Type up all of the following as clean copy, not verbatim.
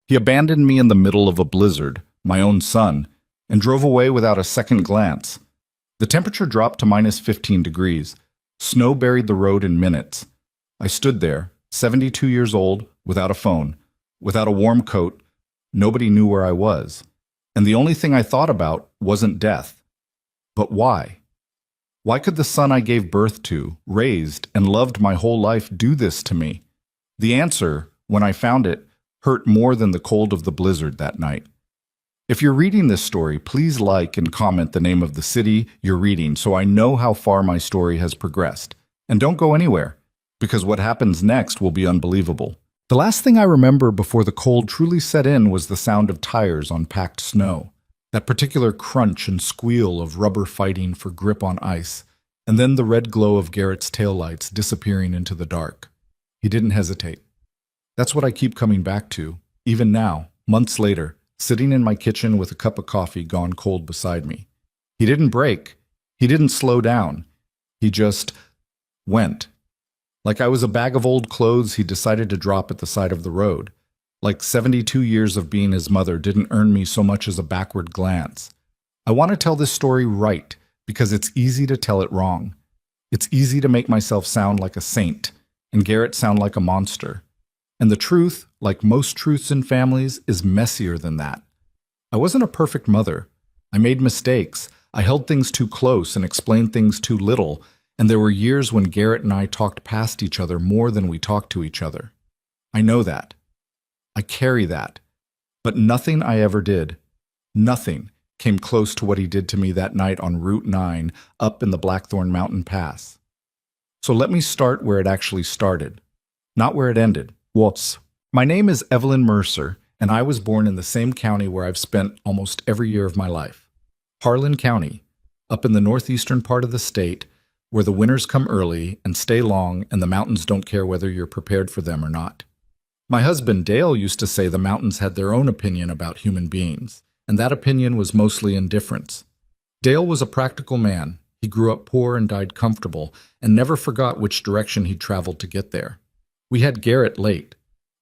He abandoned me in the middle of a blizzard, my own son, and drove away without a second glance. The temperature dropped to minus 15 degrees. Snow buried the road in minutes. I stood there, 72 years old, without a phone, without a warm coat. Nobody knew where I was. And the only thing I thought about wasn't death. But why? Why could the son I gave birth to, raised, and loved my whole life do this to me? The answer, when I found it, hurt more than the cold of the blizzard that night. If you're reading this story, please like and comment the name of the city you're reading so I know how far my story has progressed. And don't go anywhere, because what happens next will be unbelievable. The last thing I remember before the cold truly set in was the sound of tires on packed snow, that particular crunch and squeal of rubber fighting for grip on ice, and then the red glow of Garrett's taillights disappearing into the dark. He didn't hesitate. That's what I keep coming back to, even now, months later, sitting in my kitchen with a cup of coffee gone cold beside me. He didn't break. He didn't slow down. He just went. Like I was a bag of old clothes he decided to drop at the side of the road. Like 72 years of being his mother didn't earn me so much as a backward glance. I want to tell this story right because it's easy to tell it wrong. It's easy to make myself sound like a saint and Garrett sound like a monster. And the truth, like most truths in families, is messier than that. I wasn't a perfect mother. I made mistakes. I held things too close and explained things too little, and there were years when Garrett and I talked past each other more than we talked to each other. I know that. I carry that. But nothing I ever did, nothing, came close to what he did to me that night on Route 9 up in the Blackthorn Mountain Pass. So let me start where it actually started, not where it ended. My name is Evelyn Mercer, and I was born in the same county where I've spent almost every year of my life. Harlan County, up in the northeastern part of the state, where the winters come early and stay long and the mountains don't care whether you're prepared for them or not. My husband Dale used to say the mountains had their own opinion about human beings, and that opinion was mostly indifference. Dale was a practical man. He grew up poor and died comfortable, and never forgot which direction he'd traveled to get there. We had Garrett late.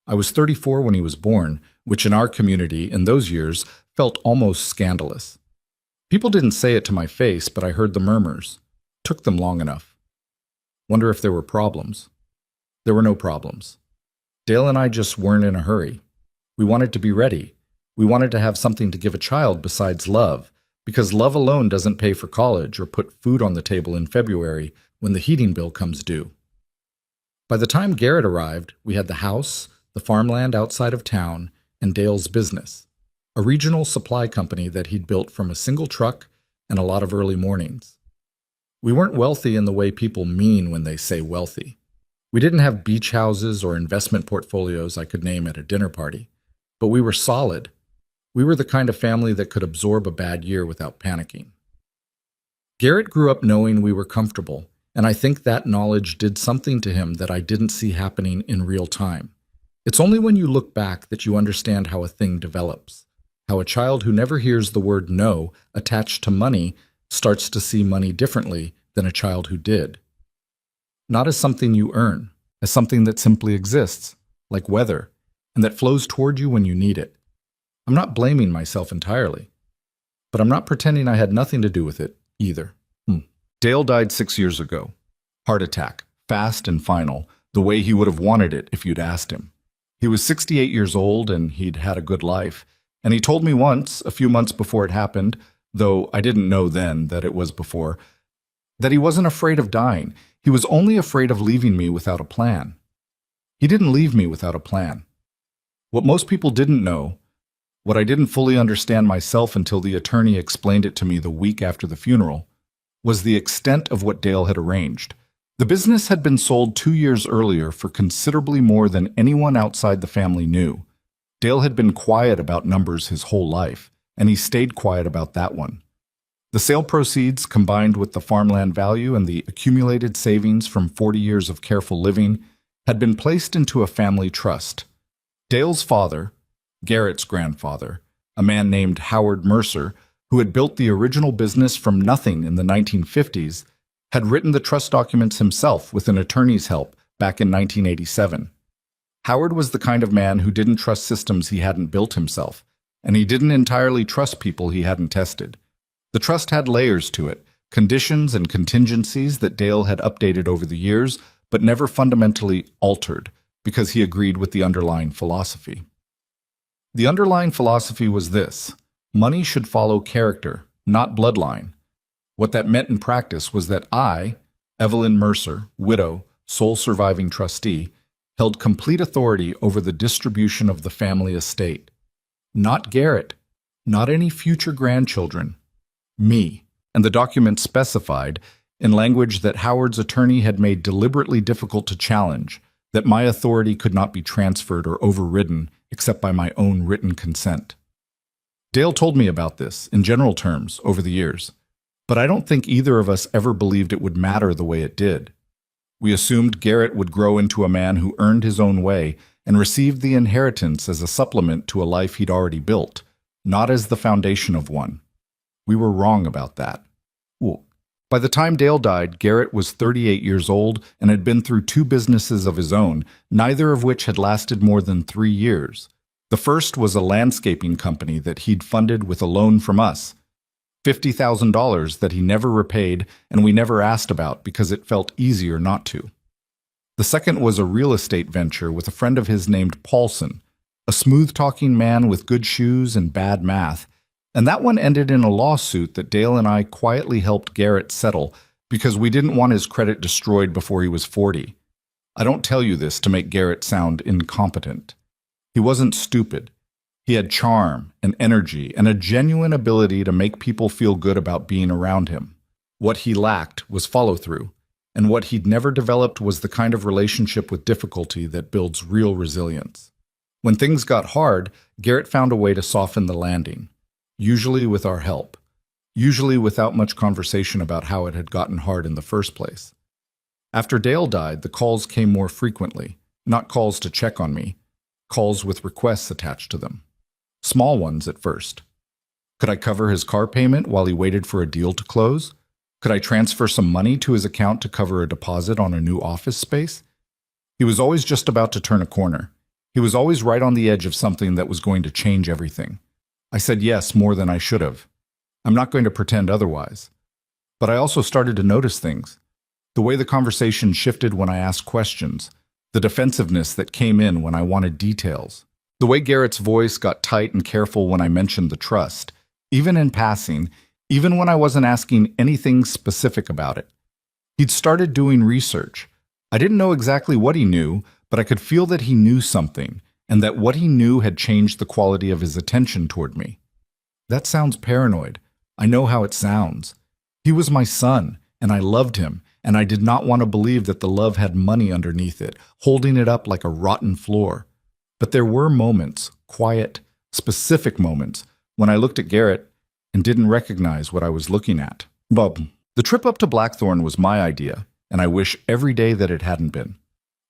I was 34 when he was born, which in our community in those years felt almost scandalous. People didn't say it to my face, but I heard the murmurs. Took them long enough. Wonder if there were problems. There were no problems. Dale and I just weren't in a hurry. We wanted to be ready. We wanted to have something to give a child besides love, because love alone doesn't pay for college or put food on the table in February when the heating bill comes due. By the time Garrett arrived, we had the house, the farmland outside of town, and Dale's business, a regional supply company that he'd built from a single truck and a lot of early mornings. We weren't wealthy in the way people mean when they say wealthy. We didn't have beach houses or investment portfolios I could name at a dinner party, but we were solid. We were the kind of family that could absorb a bad year without panicking. Garrett grew up knowing we were comfortable, and I think that knowledge did something to him that I didn't see happening in real time. It's only when you look back that you understand how a thing develops, how a child who never hears the word no attached to money starts to see money differently than a child who did. Not as something you earn, as something that simply exists, like weather, and that flows toward you when you need it. I'm not blaming myself entirely, but I'm not pretending I had nothing to do with it either. Dale died 6 years ago. Heart attack, fast and final, the way he would have wanted it if you'd asked him. He was 68 years old and he'd had a good life. And he told me once, a few months before it happened, though I didn't know then that it was before, that he wasn't afraid of dying. He was only afraid of leaving me without a plan. He didn't leave me without a plan. What most people didn't know, what I didn't fully understand myself until the attorney explained it to me the week after the funeral, was the extent of what Dale had arranged. The business had been sold 2 years earlier for considerably more than anyone outside the family knew. Dale had been quiet about numbers his whole life, and he stayed quiet about that one. The sale proceeds, combined with the farmland value and the accumulated savings from 40 years of careful living, had been placed into a family trust. Dale's father, Garrett's grandfather, a man named Howard Mercer, who had built the original business from nothing in the 1950s, had written the trust documents himself with an attorney's help back in 1987. Howard was the kind of man who didn't trust systems he hadn't built himself, and he didn't entirely trust people he hadn't tested. The trust had layers to it, conditions and contingencies that Dale had updated over the years, but never fundamentally altered, because he agreed with the underlying philosophy. The underlying philosophy was this: money should follow character, not bloodline. What that meant in practice was that I, Evelyn Mercer, widow, sole surviving trustee, held complete authority over the distribution of the family estate. Not Garrett, not any future grandchildren. Me. And the document specified, in language that Howard's attorney had made deliberately difficult to challenge, that my authority could not be transferred or overridden except by my own written consent. Dale told me about this, in general terms, over the years, but I don't think either of us ever believed it would matter the way it did. We assumed Garrett would grow into a man who earned his own way and received the inheritance as a supplement to a life he'd already built, not as the foundation of one. We were wrong about that. By the time Dale died, Garrett was 38 years old and had been through 2 businesses of his own, neither of which had lasted more than 3 years. The first was a landscaping company that he'd funded with a loan from us, $50,000 that he never repaid and we never asked about because it felt easier not to. The second was a real estate venture with a friend of his named Paulson, a smooth-talking man with good shoes and bad math, and that one ended in a lawsuit that Dale and I quietly helped Garrett settle because we didn't want his credit destroyed before he was 40. I don't tell you this to make Garrett sound incompetent. He wasn't stupid. He had charm and energy and a genuine ability to make people feel good about being around him. What he lacked was follow-through, and what he'd never developed was the kind of relationship with difficulty that builds real resilience. When things got hard, Garrett found a way to soften the landing. Usually with our help, usually without much conversation about how it had gotten hard in the first place. After Dale died, the calls came more frequently, not calls to check on me, calls with requests attached to them. Small ones at first. Could I cover his car payment while he waited for a deal to close? Could I transfer some money to his account to cover a deposit on a new office space? He was always just about to turn a corner. He was always right on the edge of something that was going to change everything. I said yes more than I should have. I'm not going to pretend otherwise. But I also started to notice things. The way the conversation shifted when I asked questions, the defensiveness that came in when I wanted details, the way Garrett's voice got tight and careful when I mentioned the trust, even in passing, even when I wasn't asking anything specific about it. He'd started doing research. I didn't know exactly what he knew, but I could feel that he knew something, and that what he knew had changed the quality of his attention toward me. That sounds paranoid. I know how it sounds. He was my son, and I loved him, and I did not want to believe that the love had money underneath it, holding it up like a rotten floor. But there were moments, quiet, specific moments, when I looked at Garrett and didn't recognize what I was looking at. Bob, the trip up to Blackthorn was my idea, and I wish every day that it hadn't been.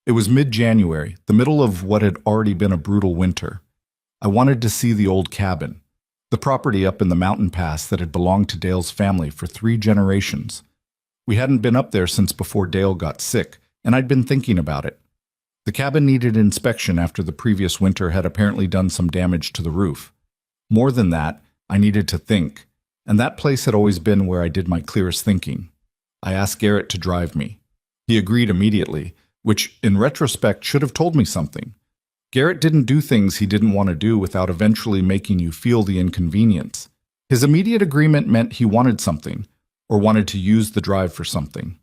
It was mid-January, the middle of what had already been a brutal winter. I wanted to see the old cabin, the property up in the mountain pass that had belonged to Dale's family for 3 generations. We hadn't been up there since before Dale got sick, and I'd been thinking about it. The cabin needed inspection after the previous winter had apparently done some damage to the roof. More than that, I needed to think, and that place had always been where I did my clearest thinking. I asked Garrett to drive me. He agreed immediately, which, in retrospect, should have told me something. Garrett didn't do things he didn't want to do without eventually making you feel the inconvenience. His immediate agreement meant he wanted something, or wanted to use the drive for something.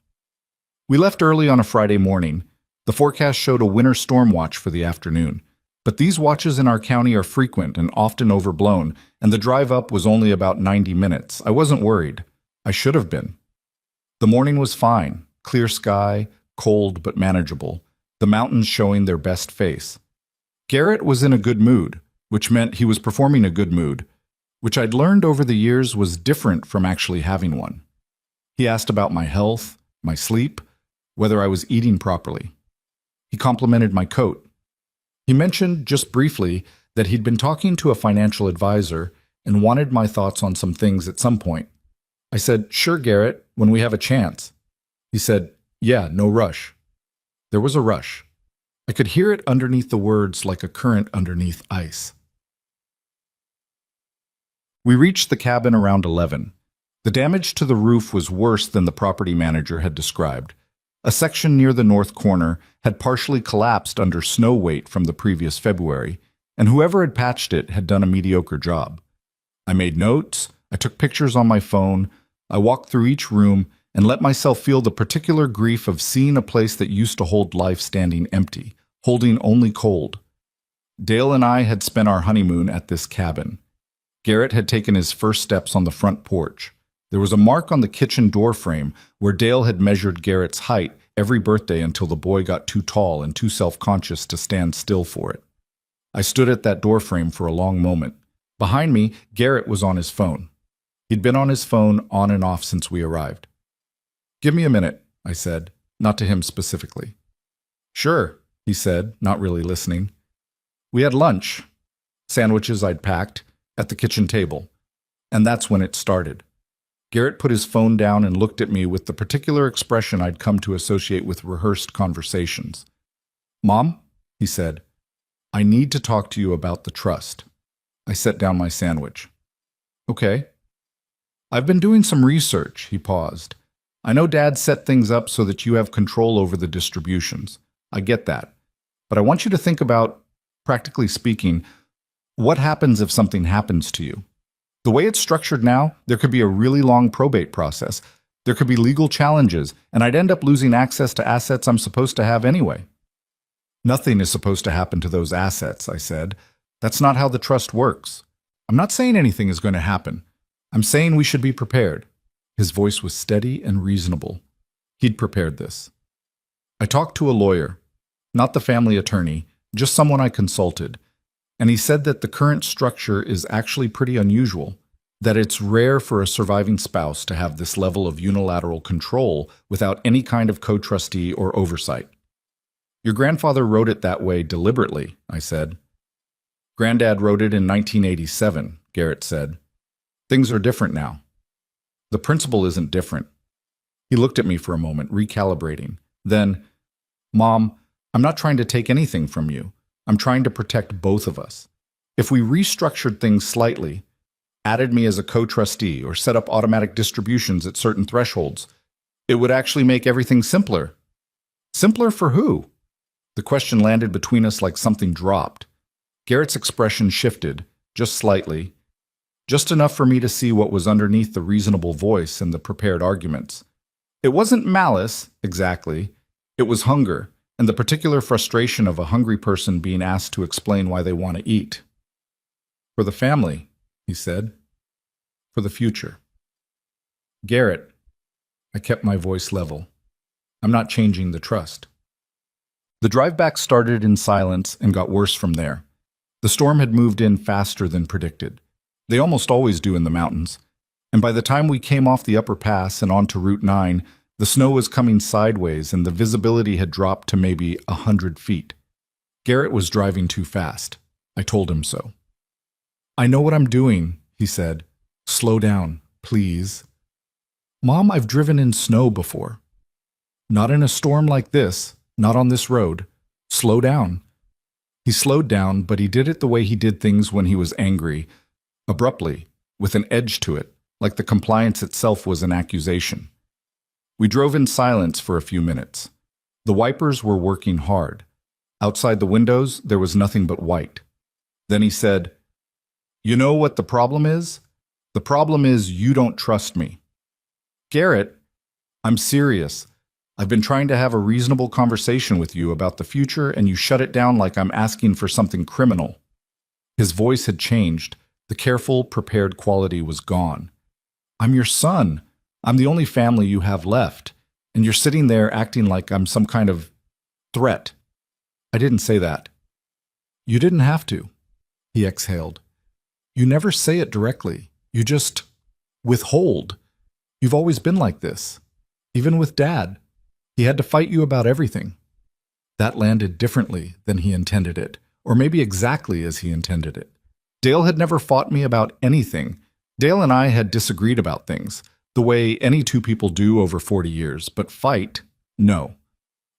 We left early on a Friday morning. The forecast showed a winter storm watch for the afternoon, but these watches in our county are frequent and often overblown, and the drive up was only about 90 minutes. I wasn't worried. I should have been. The morning was fine, clear sky, cold but manageable, the mountains showing their best face. Garrett was in a good mood, which meant he was performing a good mood, which I'd learned over the years was different from actually having one. He asked about my health, my sleep, whether I was eating properly. He complimented my coat. He mentioned, just briefly, that he'd been talking to a financial advisor and wanted my thoughts on some things at some point. I said, "Sure, Garrett, when we have a chance." He said, "Yeah, no rush." There was a rush. I could hear it underneath the words like a current underneath ice. We reached the cabin around 11. The damage to the roof was worse than the property manager had described. A section near the north corner had partially collapsed under snow weight from the previous February, and whoever had patched it had done a mediocre job. I made notes, I took pictures on my phone, I walked through each room and let myself feel the particular grief of seeing a place that used to hold life standing empty, holding only cold. Dale and I had spent our honeymoon at this cabin. Garrett had taken his first steps on the front porch. There was a mark on the kitchen door frame where Dale had measured Garrett's height every birthday until the boy got too tall and too self-conscious to stand still for it. I stood at that door frame for a long moment. Behind me, Garrett was on his phone. He'd been on his phone on and off since we arrived. "Give me a minute," I said, not to him specifically. "Sure," he said, not really listening. We had lunch, sandwiches I'd packed, at the kitchen table, and that's when it started. Garrett put his phone down and looked at me with the particular expression I'd come to associate with rehearsed conversations. "Mom," he said, "I need to talk to you about the trust." I set down my sandwich. "Okay." "I've been doing some research," he paused. "I know Dad set things up so that you have control over the distributions. I get that. But I want you to think about, practically speaking, what happens if something happens to you? The way it's structured now, there could be a really long probate process. There could be legal challenges, and I'd end up losing access to assets I'm supposed to have anyway." "Nothing is supposed to happen to those assets," I said. "That's not how the trust works. I'm not saying anything is going to happen. I'm saying we should be prepared." His voice was steady and reasonable. He'd prepared this. "I talked to a lawyer, not the family attorney, just someone I consulted, and he said that the current structure is actually pretty unusual, that it's rare for a surviving spouse to have this level of unilateral control without any kind of co-trustee or oversight." "Your grandfather wrote it that way deliberately," I said. "Granddad wrote it in 1987, Garrett said. "Things are different now." "The principle isn't different." He looked at me for a moment, recalibrating. Then, "Mom, I'm not trying to take anything from you. I'm trying to protect both of us. If we restructured things slightly, added me as a co-trustee, or set up automatic distributions at certain thresholds, it would actually make everything simpler." "Simpler for who?" The question landed between us like something dropped. Garrett's expression shifted, just slightly, just enough for me to see what was underneath the reasonable voice and the prepared arguments. It wasn't malice, exactly. It was hunger, and the particular frustration of a hungry person being asked to explain why they want to eat. "For the family," he said. "For the future." "Garrett," I kept my voice level, "I'm not changing the trust." The drive back started in silence and got worse from there. The storm had moved in faster than predicted. They almost always do in the mountains. And by the time we came off the upper pass and onto Route 9, the snow was coming sideways and the visibility had dropped to maybe 100 feet. Garrett was driving too fast. I told him so. "I know what I'm doing," he said. "Slow down, please." "Mom, I've driven in snow before." "Not in a storm like this, not on this road. Slow down." He slowed down, but he did it the way he did things when he was angry, abruptly, with an edge to it, like the compliance itself was an accusation. We drove in silence for a few minutes. The wipers were working hard. Outside the windows, there was nothing but white. Then he said, "You know what the problem is? The problem is you don't trust me." "Garrett, I'm serious. I've been trying to have a reasonable conversation with you about the future, and you shut it down like I'm asking for something criminal." His voice had changed. The careful, prepared quality was gone. "I'm your son. I'm the only family you have left, and you're sitting there acting like I'm some kind of threat." "I didn't say that." "You didn't have to," he exhaled. "You never say it directly. You just withhold. You've always been like this. Even with Dad. He had to fight you about everything." That landed differently than he intended it, or maybe exactly as he intended it. Dale had never fought me about anything. Dale and I had disagreed about things, the way any two people do over 40 years, but fight, no.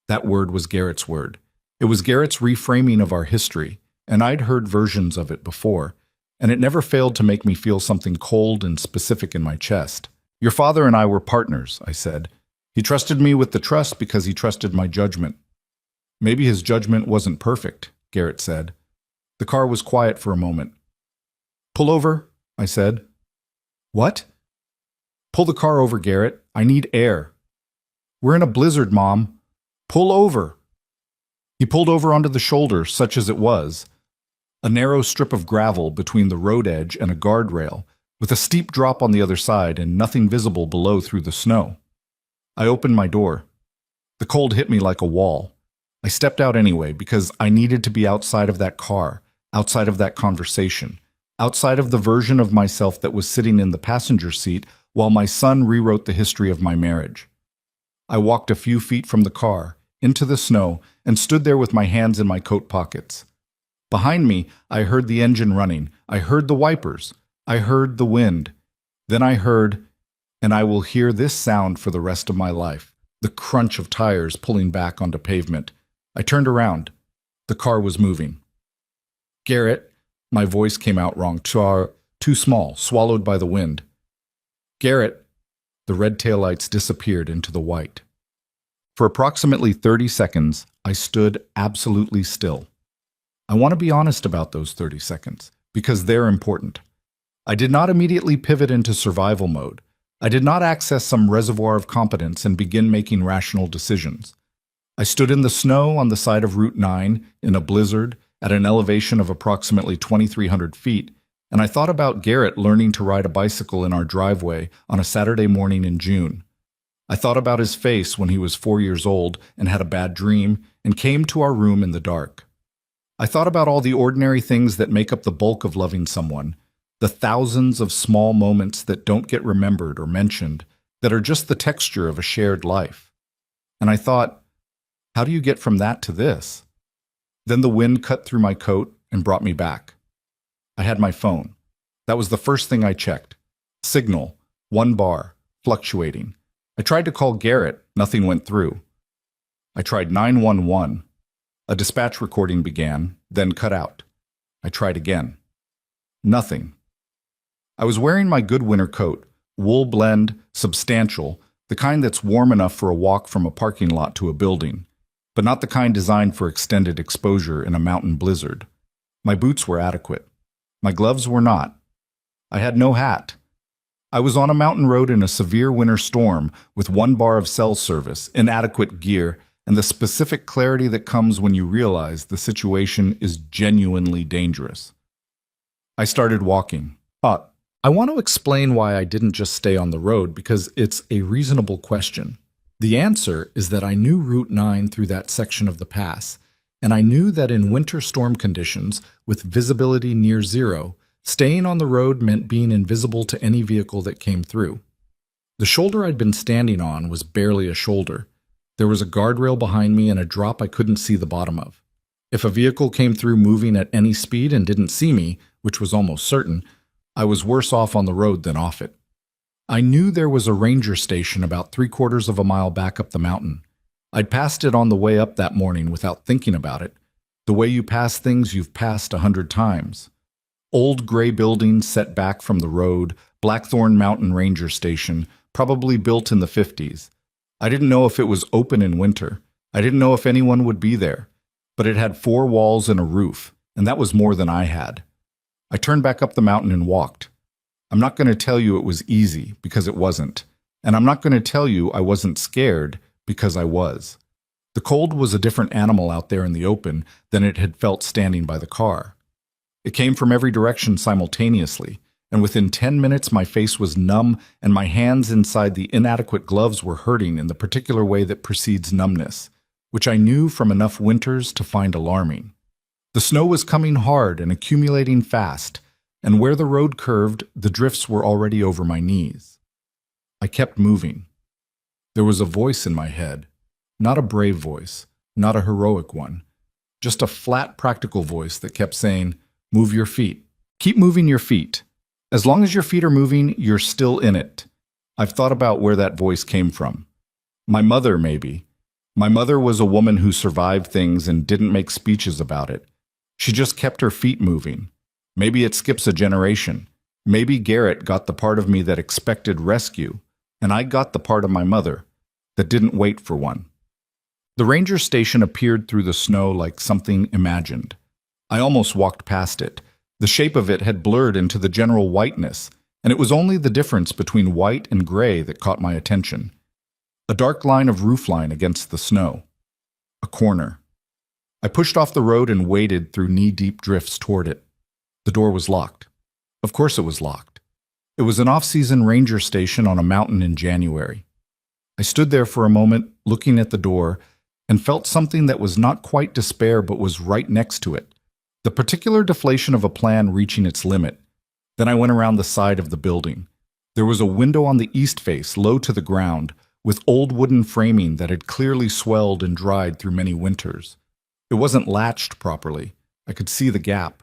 That word was Garrett's word. It was Garrett's reframing of our history, and I'd heard versions of it before, and it never failed to make me feel something cold and specific in my chest. Your father and I were partners, I said. He trusted me with the trust because he trusted my judgment. Maybe his judgment wasn't perfect, Garrett said. The car was quiet for a moment. Pull over, I said. What? Pull the car over, Garrett. I need air. We're in a blizzard, Mom. Pull over. He pulled over onto the shoulder, such as it was, a narrow strip of gravel between the road edge and a guardrail, with a steep drop on the other side and nothing visible below through the snow. I opened my door. The cold hit me like a wall. I stepped out anyway because I needed to be outside of that car, outside of that conversation, outside of the version of myself that was sitting in the passenger seat while my son rewrote the history of my marriage. I walked a few feet from the car, into the snow, and stood there with my hands in my coat pockets. Behind me, I heard the engine running. I heard the wipers. I heard the wind. Then I heard, and I will hear this sound for the rest of my life, the crunch of tires pulling back onto pavement. I turned around. The car was moving. Garrett, my voice came out wrong, too small, swallowed by the wind. Garrett, the red taillights disappeared into the white. For approximately 30 seconds, I stood absolutely still. I want to be honest about those 30 seconds, because they're important. I did not immediately pivot into survival mode. I did not access some reservoir of competence and begin making rational decisions. I stood in the snow on the side of Route 9 in a blizzard at an elevation of approximately 2,300 feet, and I thought about Garrett learning to ride a bicycle in our driveway on a Saturday morning in June. I thought about his face when he was 4 years old and had a bad dream and came to our room in the dark. I thought about all the ordinary things that make up the bulk of loving someone, the thousands of small moments that don't get remembered or mentioned, that are just the texture of a shared life. And I thought, how do you get from that to this? Then the wind cut through my coat and brought me back. I had my phone. That was the first thing I checked. Signal, 1 bar, fluctuating. I tried to call Garrett, nothing went through. I tried 911. A dispatch recording began, then cut out. I tried again. Nothing. I was wearing my good winter coat, wool blend, substantial, the kind that's warm enough for a walk from a parking lot to a building, but not the kind designed for extended exposure in a mountain blizzard. My boots were adequate. My gloves were not. I had no hat. I was on a mountain road in a severe winter storm with 1 bar of cell service, inadequate gear, and the specific clarity that comes when you realize the situation is genuinely dangerous. I started walking. I want to explain why I didn't just stay on the road because it's a reasonable question. The answer is that I knew Route 9 through that section of the pass, and I knew that in winter storm conditions, with visibility near zero, staying on the road meant being invisible to any vehicle that came through. The shoulder I'd been standing on was barely a shoulder. There was a guardrail behind me and a drop I couldn't see the bottom of. If a vehicle came through moving at any speed and didn't see me, which was almost certain, I was worse off on the road than off it. I knew there was a ranger station about 3/4 of a mile back up the mountain. I'd passed it on the way up that morning without thinking about it, the way you pass things you've passed 100 times. Old gray buildings set back from the road, Blackthorn Mountain Ranger Station, probably built in the 50s. I didn't know if it was open in winter. I didn't know if anyone would be there. But it had 4 walls and a roof, and that was more than I had. I turned back up the mountain and walked. I'm not going to tell you it was easy, because it wasn't. And I'm not going to tell you I wasn't scared, because I was. The cold was a different animal out there in the open than it had felt standing by the car. It came from every direction simultaneously, and within 10 minutes my face was numb and my hands inside the inadequate gloves were hurting in the particular way that precedes numbness, which I knew from enough winters to find alarming. The snow was coming hard and accumulating fast, and where the road curved, the drifts were already over my knees. I kept moving. There was a voice in my head, not a brave voice, not a heroic one, just a flat, practical voice that kept saying, "Move your feet. Keep moving your feet. As long as your feet are moving, you're still in it." I've thought about where that voice came from. My mother, maybe. My mother was a woman who survived things and didn't make speeches about it. She just kept her feet moving. Maybe it skips a generation. Maybe Garrett got the part of me that expected rescue, and I got the part of my mother that didn't wait for one. The ranger station appeared through the snow like something imagined. I almost walked past it. The shape of it had blurred into the general whiteness, and it was only the difference between white and gray that caught my attention. A dark line of roofline against the snow. A corner. I pushed off the road and waded through knee-deep drifts toward it. The door was locked. Of course it was locked. It was an off-season ranger station on a mountain in January. I stood there for a moment, looking at the door, and felt something that was not quite despair but was right next to it. The particular deflation of a plan reaching its limit. Then I went around the side of the building. There was a window on the east face, low to the ground, with old wooden framing that had clearly swelled and dried through many winters. It wasn't latched properly. I could see the gap.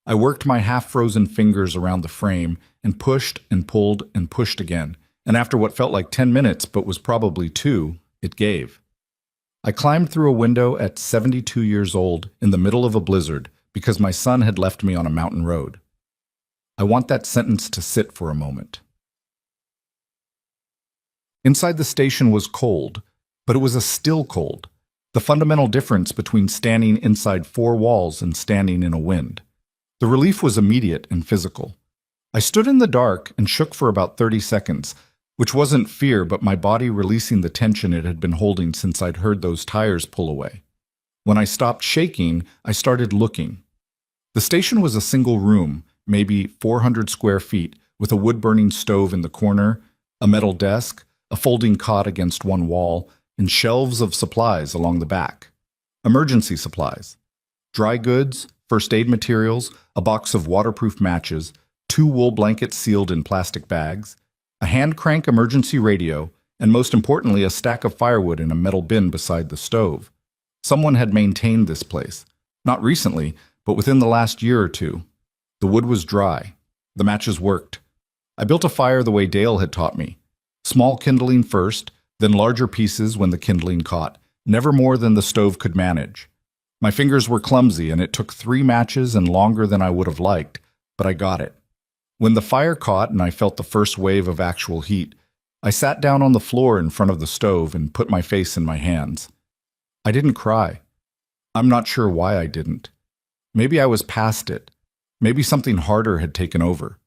I worked my half-frozen fingers around the frame and pushed and pulled and pushed again, and after what felt like 10 minutes but was probably 2, it gave. I climbed through a window at 72 years old in the middle of a blizzard because my son had left me on a mountain road. I want that sentence to sit for a moment. Inside the station was cold, but it was a still cold, the fundamental difference between standing inside 4 walls and standing in a wind. The relief was immediate and physical. I stood in the dark and shook for about 30 seconds, which wasn't fear but my body releasing the tension it had been holding since I'd heard those tires pull away. When I stopped shaking, I started looking. The station was a single room, maybe 400 square feet, with a wood-burning stove in the corner, a metal desk, a folding cot against one wall, and shelves of supplies along the back. Emergency supplies. Dry goods, first aid materials, a box of waterproof matches, 2 wool blankets sealed in plastic bags, a hand-crank emergency radio, and most importantly, a stack of firewood in a metal bin beside the stove. Someone had maintained this place. Not recently, but within the last year or 2. The wood was dry. The matches worked. I built a fire the way Dale had taught me. Small kindling first, then larger pieces when the kindling caught, never more than the stove could manage. My fingers were clumsy and it took 3 matches and longer than I would have liked, but I got it. When the fire caught and I felt the first wave of actual heat, I sat down on the floor in front of the stove and put my face in my hands. I didn't cry. I'm not sure why I didn't. Maybe I was past it. Maybe something harder had taken over.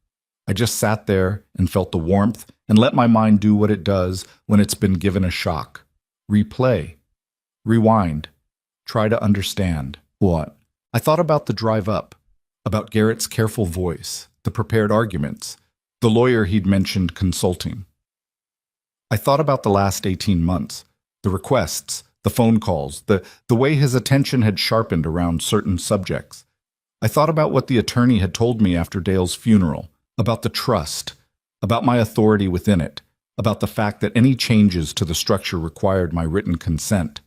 I just sat there and felt the warmth and let my mind do what it does when it's been given a shock. Replay. Rewind. Try to understand. What? I thought about the drive up, about Garrett's careful voice, the prepared arguments, the lawyer he'd mentioned consulting. I thought about the last 18 months, the requests, the phone calls, the way his attention had sharpened around certain subjects. I thought about what the attorney had told me after Dale's funeral, about the trust, about my authority within it, about the fact that any changes to the structure required my written consent.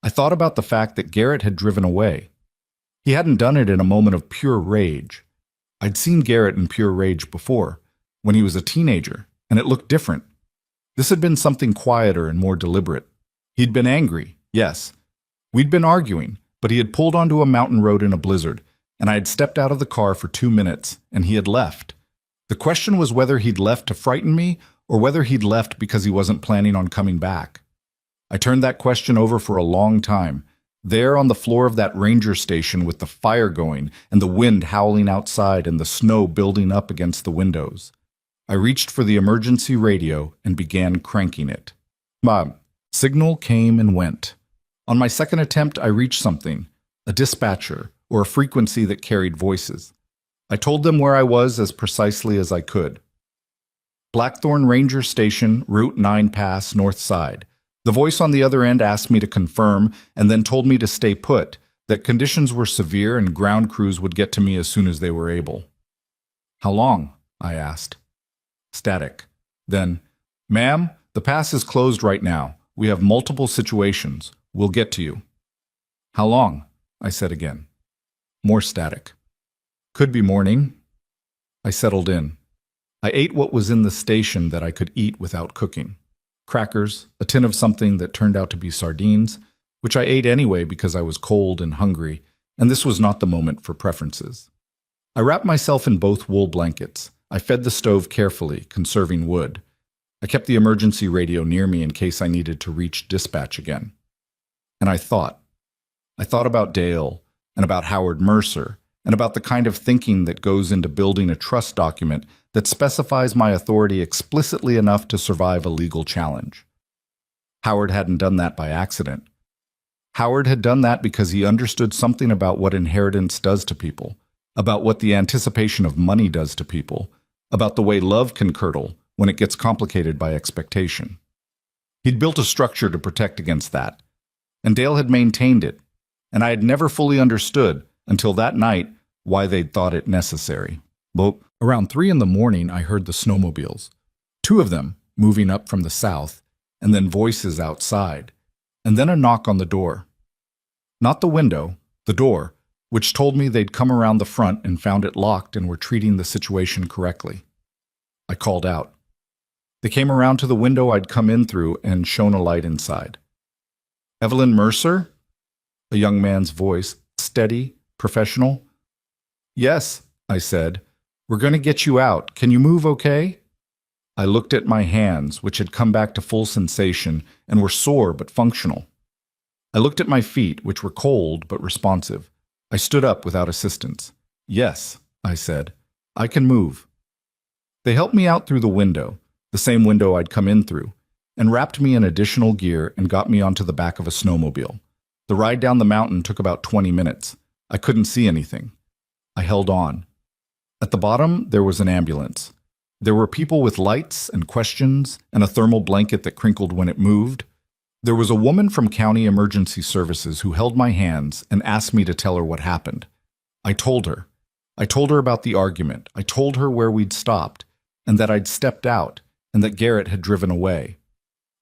I thought about the fact that Garrett had driven away. He hadn't done it in a moment of pure rage. I'd seen Garrett in pure rage before, when he was a teenager, and it looked different. This had been something quieter and more deliberate. He'd been angry, yes. We'd been arguing, but he had pulled onto a mountain road in a blizzard, and I had stepped out of the car for 2 minutes, and he had left. The question was whether he'd left to frighten me, or whether he'd left because he wasn't planning on coming back. I turned that question over for a long time, there on the floor of that ranger station with the fire going and the wind howling outside and the snow building up against the windows. I reached for the emergency radio and began cranking it. Bob. Signal came and went. On my second attempt, I reached something, a dispatcher or a frequency that carried voices. I told them where I was as precisely as I could. Blackthorn Ranger Station, Route 9 Pass, North Side. The voice on the other end asked me to confirm and then told me to stay put, that conditions were severe and ground crews would get to me as soon as they were able. How long? I asked. Static. Then, ma'am, the pass is closed right now. We have multiple situations. We'll get to you. How long? I said again. More static. Could be morning. I settled in. I ate what was in the station that I could eat without cooking. crackers, a tin of something that turned out to be sardines, which I ate anyway because I was cold and hungry, and this was not the moment for preferences. I wrapped myself in both wool blankets. I fed the stove carefully, conserving wood. I kept the emergency radio near me in case I needed to reach dispatch again. And I thought. I thought about Dale, and about Howard Mercer, and about the kind of thinking that goes into building a trust document that specifies my authority explicitly enough to survive a legal challenge. Howard hadn't done that by accident. Howard had done that because he understood something about what inheritance does to people, about what the anticipation of money does to people, about the way love can curdle when it gets complicated by expectation. He'd built a structure to protect against that, and Dale had maintained it, and I had never fully understood, until that night, why they'd thought it necessary. But around 3 a.m, I heard the snowmobiles, 2 of them moving up from the south, and then voices outside, and then a knock on the door. Not the window, the door, which told me they'd come around the front and found it locked and were treating the situation correctly. I called out. They came around to the window I'd come in through and shone a light inside. "Evelyn Mercer?" A young man's voice, steady, professional. "Yes," I said. "We're going to get you out. Can you move okay?" I looked at my hands, which had come back to full sensation and were sore but functional. I looked at my feet, which were cold but responsive. I stood up without assistance. "Yes," I said. "I can move." They helped me out through the window, the same window I'd come in through, and wrapped me in additional gear and got me onto the back of a snowmobile. The ride down the mountain took about 20 minutes. I couldn't see anything. I held on. At the bottom, there was an ambulance. There were people with lights and questions and a thermal blanket that crinkled when it moved. There was a woman from County Emergency Services who held my hands and asked me to tell her what happened. I told her. I told her about the argument. I told her where we'd stopped, and that I'd stepped out, and that Garrett had driven away.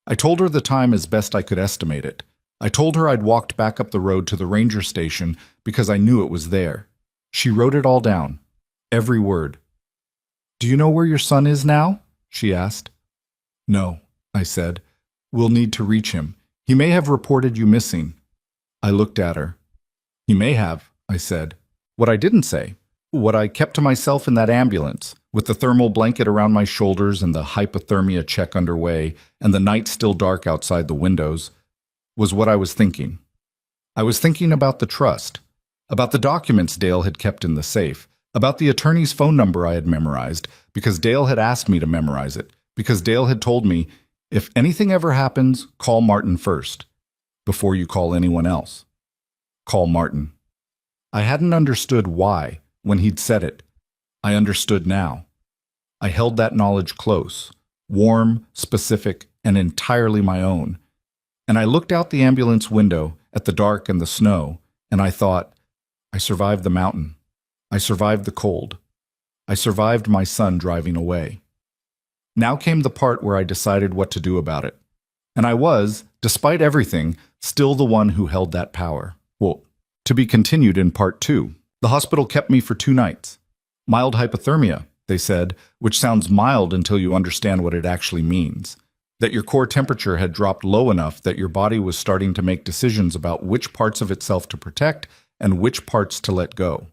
I told her the time as best I could estimate it. I told her I'd walked back up the road to the ranger station because I knew it was there. She wrote it all down, every word. "Do you know where your son is now?" she asked. "No," I said. "We'll need to reach him. He may have reported you missing." I looked at her. "He may have," I said. What I didn't say, what I kept to myself in that ambulance, with the thermal blanket around my shoulders and the hypothermia check underway and the night still dark outside the windows, was what I was thinking. I was thinking about the trust, about the documents Dale had kept in the safe, about the attorney's phone number I had memorized, because Dale had asked me to memorize it, because Dale had told me, if anything ever happens, call Martin first, before you call anyone else. Call Martin. I hadn't understood why when he'd said it. I understood now. I held that knowledge close, warm, specific, and entirely my own. And I looked out the ambulance window at the dark and the snow, and I thought, I survived the mountain. I survived the cold. I survived my son driving away. Now came the part where I decided what to do about it. And I was, despite everything, still the one who held that power. Well, to be continued in part 2. The hospital kept me for 2 nights. Mild hypothermia, they said, which sounds mild until you understand what it actually means. That your core temperature had dropped low enough that your body was starting to make decisions about which parts of itself to protect and which parts to let go.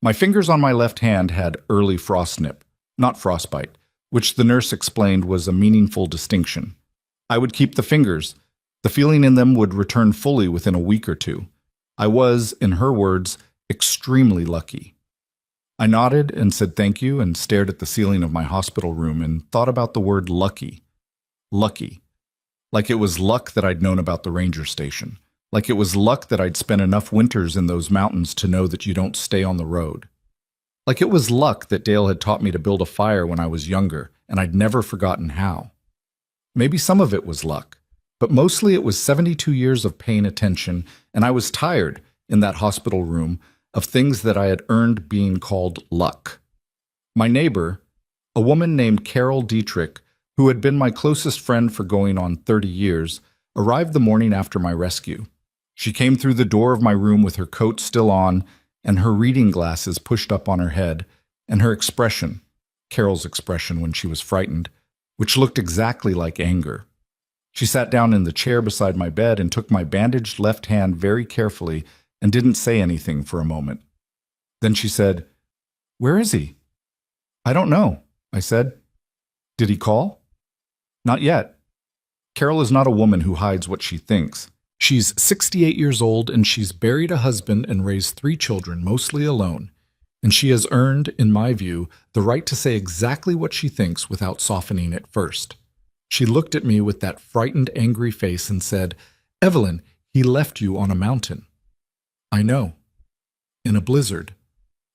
My fingers on my left hand had early frostnip, not frostbite, which the nurse explained was a meaningful distinction. I would keep the fingers. The feeling in them would return fully within a week or 2. I was, in her words, extremely lucky. I nodded and said thank you and stared at the ceiling of my hospital room and thought about the word lucky. Lucky. Like it was luck that I'd known about the ranger station. Like it was luck that I'd spent enough winters in those mountains to know that you don't stay on the road. Like it was luck that Dale had taught me to build a fire when I was younger, and I'd never forgotten how. Maybe some of it was luck, but mostly it was 72 years of paying attention, and I was tired, in that hospital room, of things that I had earned being called luck. My neighbor, a woman named Carol Dietrich, who had been my closest friend for going on 30 years, arrived the morning after my rescue. She came through the door of my room with her coat still on and her reading glasses pushed up on her head, and her expression, Carol's expression when she was frightened, which looked exactly like anger. She sat down in the chair beside my bed and took my bandaged left hand very carefully and didn't say anything for a moment. Then she said, "Where is he?" "I don't know," I said. "Did he call?" "Not yet." Carol is not a woman who hides what she thinks. She's 68 years old and she's buried a husband and raised 3 children, mostly alone. And she has earned, in my view, the right to say exactly what she thinks without softening it first. She looked at me with that frightened, angry face and said, "Evelyn, he left you on a mountain." "I know. In a blizzard."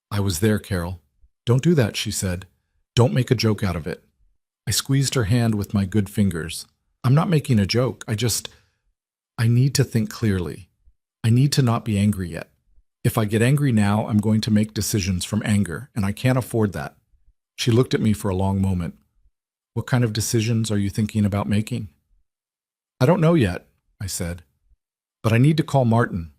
"I was there, Carol." "Don't do that," she said. "Don't make a joke out of it." I squeezed her hand with my good fingers. "I'm not making a joke. I need to think clearly. I need to not be angry yet. If I get angry now, I'm going to make decisions from anger, and I can't afford that." She looked at me for a long moment. "What kind of decisions are you thinking about making?" "I don't know yet," I said. "But I need to call Martin."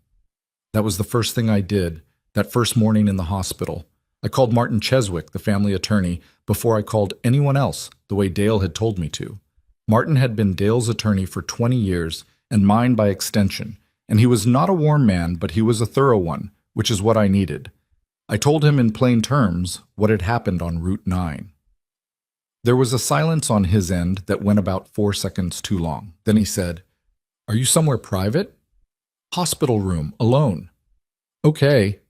That was the first thing I did, that first morning in the hospital. I called Martin Cheswick, the family attorney, before I called anyone else, the way Dale had told me to. Martin had been Dale's attorney for 20 years, and mine by extension, and he was not a warm man, but he was a thorough one, which is what I needed. I told him in plain terms what had happened on Route 9. There was a silence on his end that went about 4 seconds too long. Then he said, "Are you somewhere private?" "Hospital room, alone." "Okay."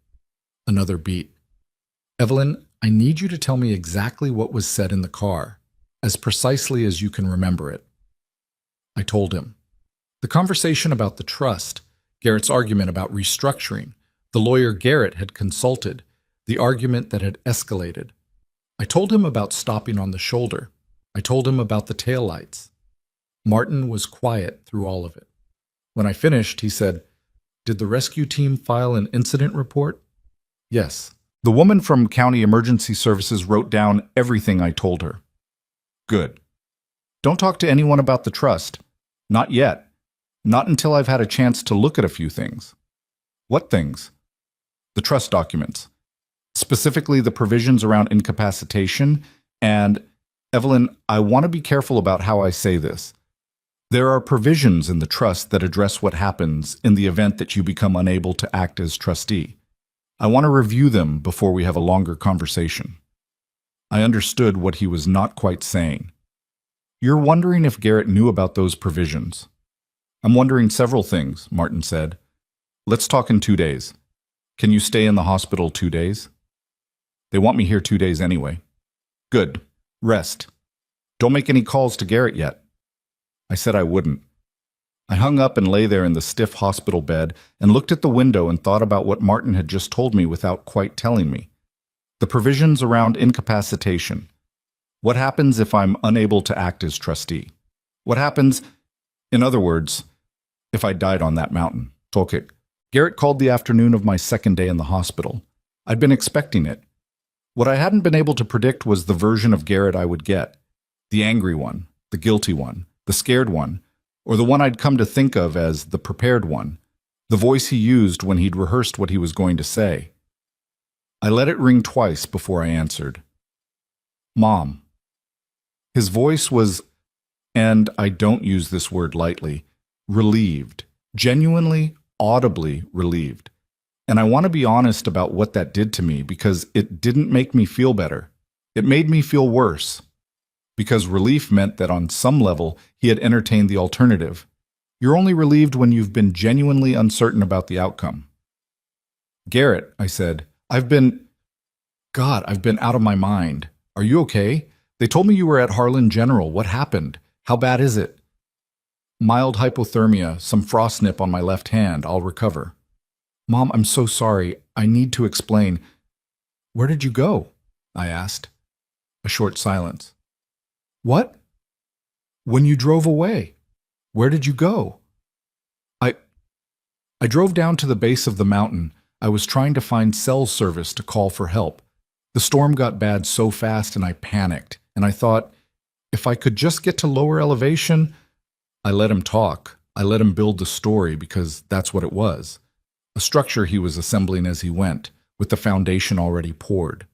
Another beat. "Evelyn, I need you to tell me exactly what was said in the car, as precisely as you can remember it." I told him. The conversation about the trust, Garrett's argument about restructuring, the lawyer Garrett had consulted, the argument that had escalated. I told him about stopping on the shoulder. I told him about the taillights. Martin was quiet through all of it. When I finished, he said, "Did the rescue team file an incident report?" "Yes." The woman from County Emergency Services wrote down everything I told her. "Good. Don't talk to anyone about the trust. Not yet. Not until I've had a chance to look at a few things." "What things?" "The trust documents. Specifically the provisions around incapacitation and, Evelyn, I want to be careful about how I say this. There are provisions in the trust that address what happens in the event that you become unable to act as trustee. I want to review them before we have a longer conversation." I understood what he was not quite saying. "You're wondering if Garrett knew about those provisions." "I'm wondering several things," Martin said. "Let's talk in 2 days. Can you stay in the hospital 2 days?" "They want me here 2 days anyway." "Good. Rest. Don't make any calls to Garrett yet." I said I wouldn't. I hung up and lay there in the stiff hospital bed and looked at the window and thought about what Martin had just told me without quite telling me. The provisions around incapacitation. What happens if I'm unable to act as trustee? What happens, in other words, if I died on that mountain? Tolkien. Garrett called the afternoon of my second day in the hospital. I'd been expecting it. What I hadn't been able to predict was the version of Garrett I would get. The angry one, the guilty one, the scared one, or the one I'd come to think of as the prepared one, the voice he used when he'd rehearsed what he was going to say. I let it ring twice before I answered. "Mom." His voice was, and I don't use this word lightly, relieved, genuinely, audibly relieved. And I want to be honest about what that did to me because it didn't make me feel better. It made me feel worse. Because relief meant that on some level he had entertained the alternative. You're only relieved when you've been genuinely uncertain about the outcome. "Garrett," I said, I've been out of my mind. Are you okay? They told me you were at Harlan General. What happened? How bad is it?" "Mild hypothermia, some frost nip on my left hand. I'll recover." "Mom, I'm so sorry. I need to explain." "Where did you go?" I asked. A short silence. "What?" "When you drove away. Where did you go?" I drove down to the base of the mountain. I was trying to find cell service to call for help. The storm got bad so fast and I panicked, and I thought, if I could just get to lower elevation. I let him talk. I let him build the story because that's what it was. A structure he was assembling as he went, with the foundation already poured.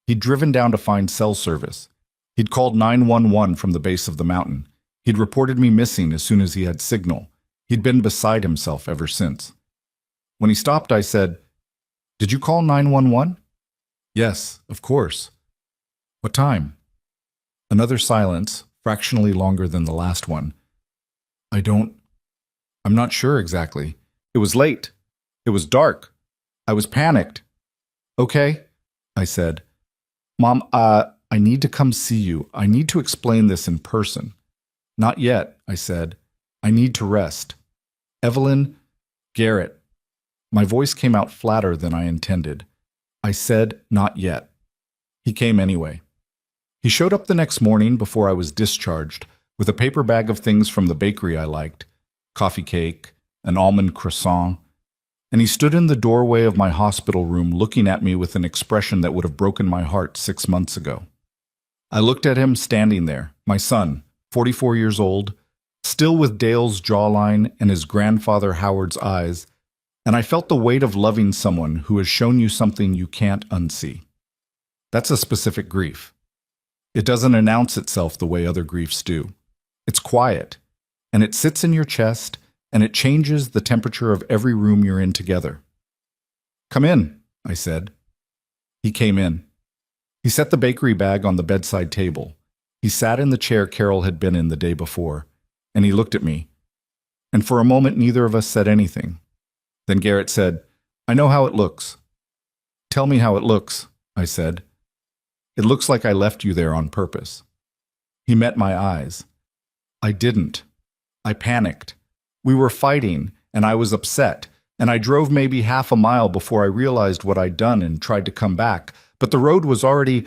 He'd driven down to find cell service. He'd called 911 from the base of the mountain. He'd reported me missing as soon as he had signal. He'd been beside himself ever since. When he stopped, I said, "Did you call 911? "Yes, of course." "What time?" Another silence, fractionally longer than the last one. I'm not sure exactly. It was late. It was dark. I was panicked." "Okay," I said. "Mom, I need to come see you. I need to explain this in person." "Not yet," I said. "I need to rest." "Evelyn, Garrett." My voice came out flatter than I intended. I said, "Not yet." He came anyway. He showed up the next morning before I was discharged with a paper bag of things from the bakery I liked, coffee cake, an almond croissant, and he stood in the doorway of my hospital room looking at me with an expression that would have broken my heart 6 months ago. I looked at him standing there, my son, 44 years old, still with Dale's jawline and his grandfather Howard's eyes, and I felt the weight of loving someone who has shown you something you can't unsee. That's a specific grief. It doesn't announce itself the way other griefs do. It's quiet, and it sits in your chest, and it changes the temperature of every room you're in together. "Come in," I said. He came in. He set the bakery bag on the bedside table. He sat in the chair Carol had been in the day before, and he looked at me. And for a moment, neither of us said anything. Then Garrett said, "I know how it looks." "Tell me how it looks," I said. "It looks like I left you there on purpose." He met my eyes. I didn't. I panicked. We were fighting, and I was upset, and I drove maybe half a mile before I realized what I'd done and tried to come back. But the road was already...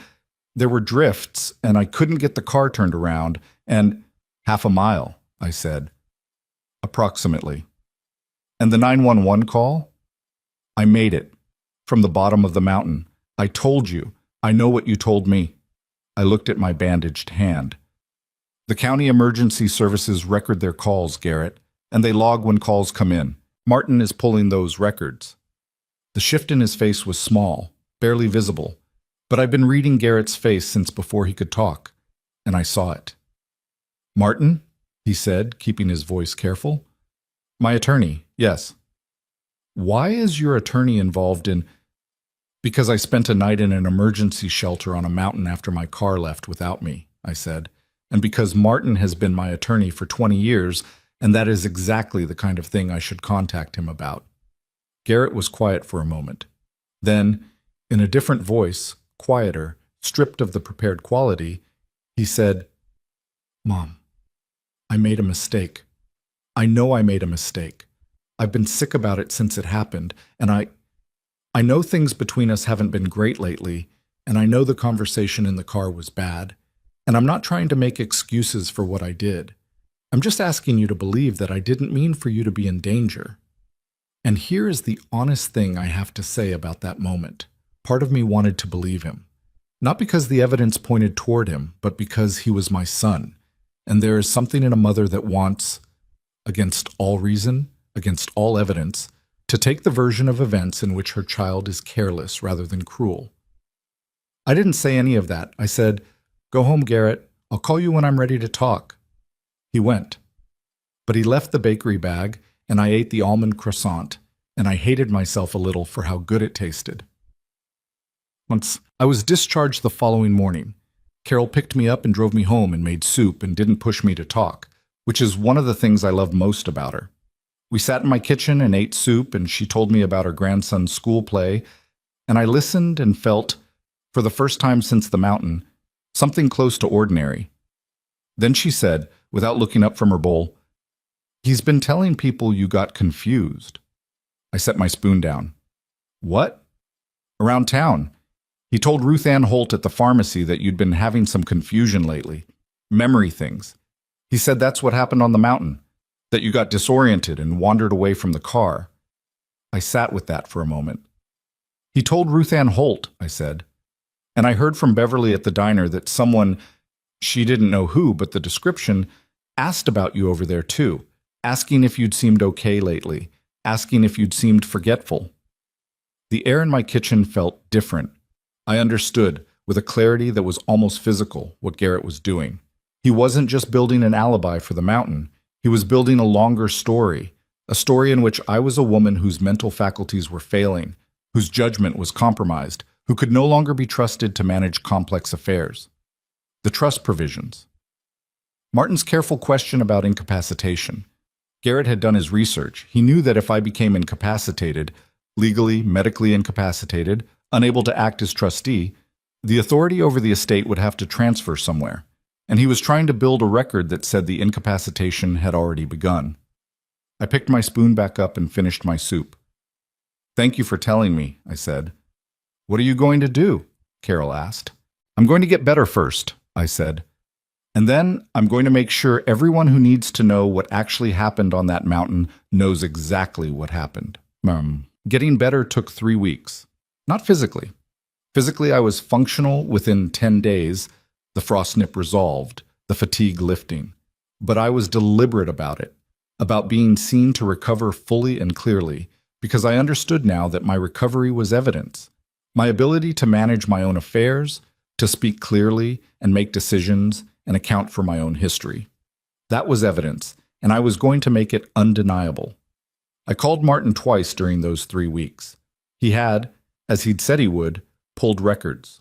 There were drifts, and I couldn't get the car turned around, and... "Half a mile," I said. "Approximately." "And the 911 call?" "I made it. From the bottom of the mountain. I told you. I know what you told me." I looked at my bandaged hand. "The county emergency services record their calls, Garrett, and they log when calls come in. Martin is pulling those records." The shift in his face was small, barely visible, but I've been reading Garrett's face since before he could talk, and I saw it. "Martin?" he said, keeping his voice careful. "My attorney, yes." "Why is your attorney involved in—" "Because I spent a night in an emergency shelter on a mountain after my car left without me," I said, "and because Martin has been my attorney for 20 years, and that is exactly the kind of thing I should contact him about." Garrett was quiet for a moment. Then, in a different voice, quieter, stripped of the prepared quality, he said, "Mom, I made a mistake. I know I made a mistake. I've been sick about it since it happened, and I know things between us haven't been great lately, and I know the conversation in the car was bad, and I'm not trying to make excuses for what I did. I'm just asking you to believe that I didn't mean for you to be in danger." And here is the honest thing I have to say about that moment. Part of me wanted to believe him. Not because the evidence pointed toward him, but because he was my son. And there is something in a mother that wants, against all reason, against all evidence, to take the version of events in which her child is careless rather than cruel. I didn't say any of that. I said, "Go home, Garrett. I'll call you when I'm ready to talk." He went. But he left the bakery bag, and I ate the almond croissant, and I hated myself a little for how good it tasted. Once I was discharged the following morning. Carol picked me up and drove me home and made soup and didn't push me to talk, which is one of the things I love most about her. We sat in my kitchen and ate soup, and she told me about her grandson's school play, and I listened and felt, for the first time since the mountain, something close to ordinary. Then she said, without looking up from her bowl, "He's been telling people you got confused." I set my spoon down. "What?" "Around town. He told Ruth Ann Holt at the pharmacy that you'd been having some confusion lately. Memory things. He said that's what happened on the mountain, that you got disoriented and wandered away from the car." I sat with that for a moment. "He told Ruth Ann Holt," I said. "And I heard from Beverly at the diner that someone, she didn't know who, but the description, asked about you over there too, asking if you'd seemed okay lately, asking if you'd seemed forgetful." The air in my kitchen felt different. I understood, with a clarity that was almost physical, what Garrett was doing. He wasn't just building an alibi for the mountain, he was building a longer story, a story in which I was a woman whose mental faculties were failing, whose judgment was compromised, who could no longer be trusted to manage complex affairs. The trust provisions. Martin's careful question about incapacitation. Garrett had done his research. He knew that if I became incapacitated, legally, medically incapacitated, unable to act as trustee, the authority over the estate would have to transfer somewhere, and he was trying to build a record that said the incapacitation had already begun. I picked my spoon back up and finished my soup. "Thank you for telling me," I said. "What are you going to do?" Carol asked. "I'm going to get better first," I said. "And then I'm going to make sure everyone who needs to know what actually happened on that mountain knows exactly what happened." Getting better took 3 weeks. Not physically. Physically, I was functional within 10 days, the frost nip resolved, the fatigue lifting. But I was deliberate about it, about being seen to recover fully and clearly, because I understood now that my recovery was evidence. My ability to manage my own affairs, to speak clearly and make decisions and account for my own history. That was evidence, and I was going to make it undeniable. I called Martin twice during those 3 weeks. He had, as he'd said he would, pulled records.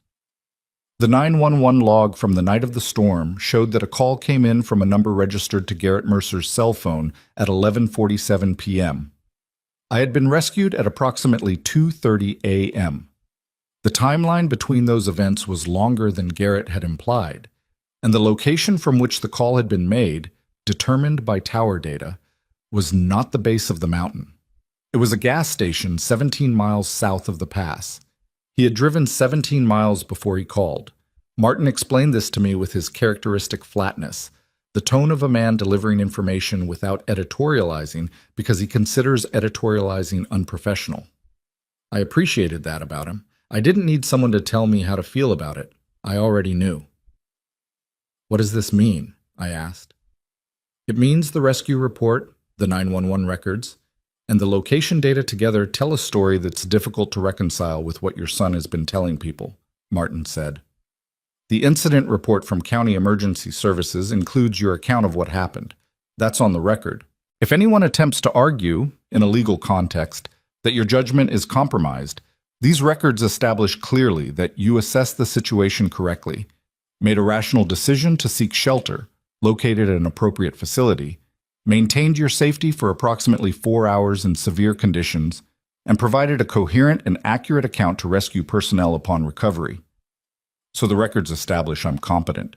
The 911 log from the night of the storm showed that a call came in from a number registered to Garrett Mercer's cell phone at 11:47 p.m. I had been rescued at approximately 2:30 a.m. The timeline between those events was longer than Garrett had implied, and the location from which the call had been made, determined by tower data, was not the base of the mountain. It was a gas station 17 miles south of the pass. He had driven 17 miles before he called. Martin explained this to me with his characteristic flatness, the tone of a man delivering information without editorializing because he considers editorializing unprofessional. I appreciated that about him. I didn't need someone to tell me how to feel about it. I already knew. "What does this mean?" I asked. "It means the rescue report, the 911 records, and the location data together tell a story that's difficult to reconcile with what your son has been telling people," Martin said. "The incident report from County Emergency Services includes your account of what happened. That's on the record. If anyone attempts to argue, in a legal context, that your judgment is compromised, these records establish clearly that you assessed the situation correctly, made a rational decision to seek shelter, located an appropriate facility, maintained your safety for approximately 4 hours in severe conditions, and provided a coherent and accurate account to rescue personnel upon recovery. So the records establish I'm competent.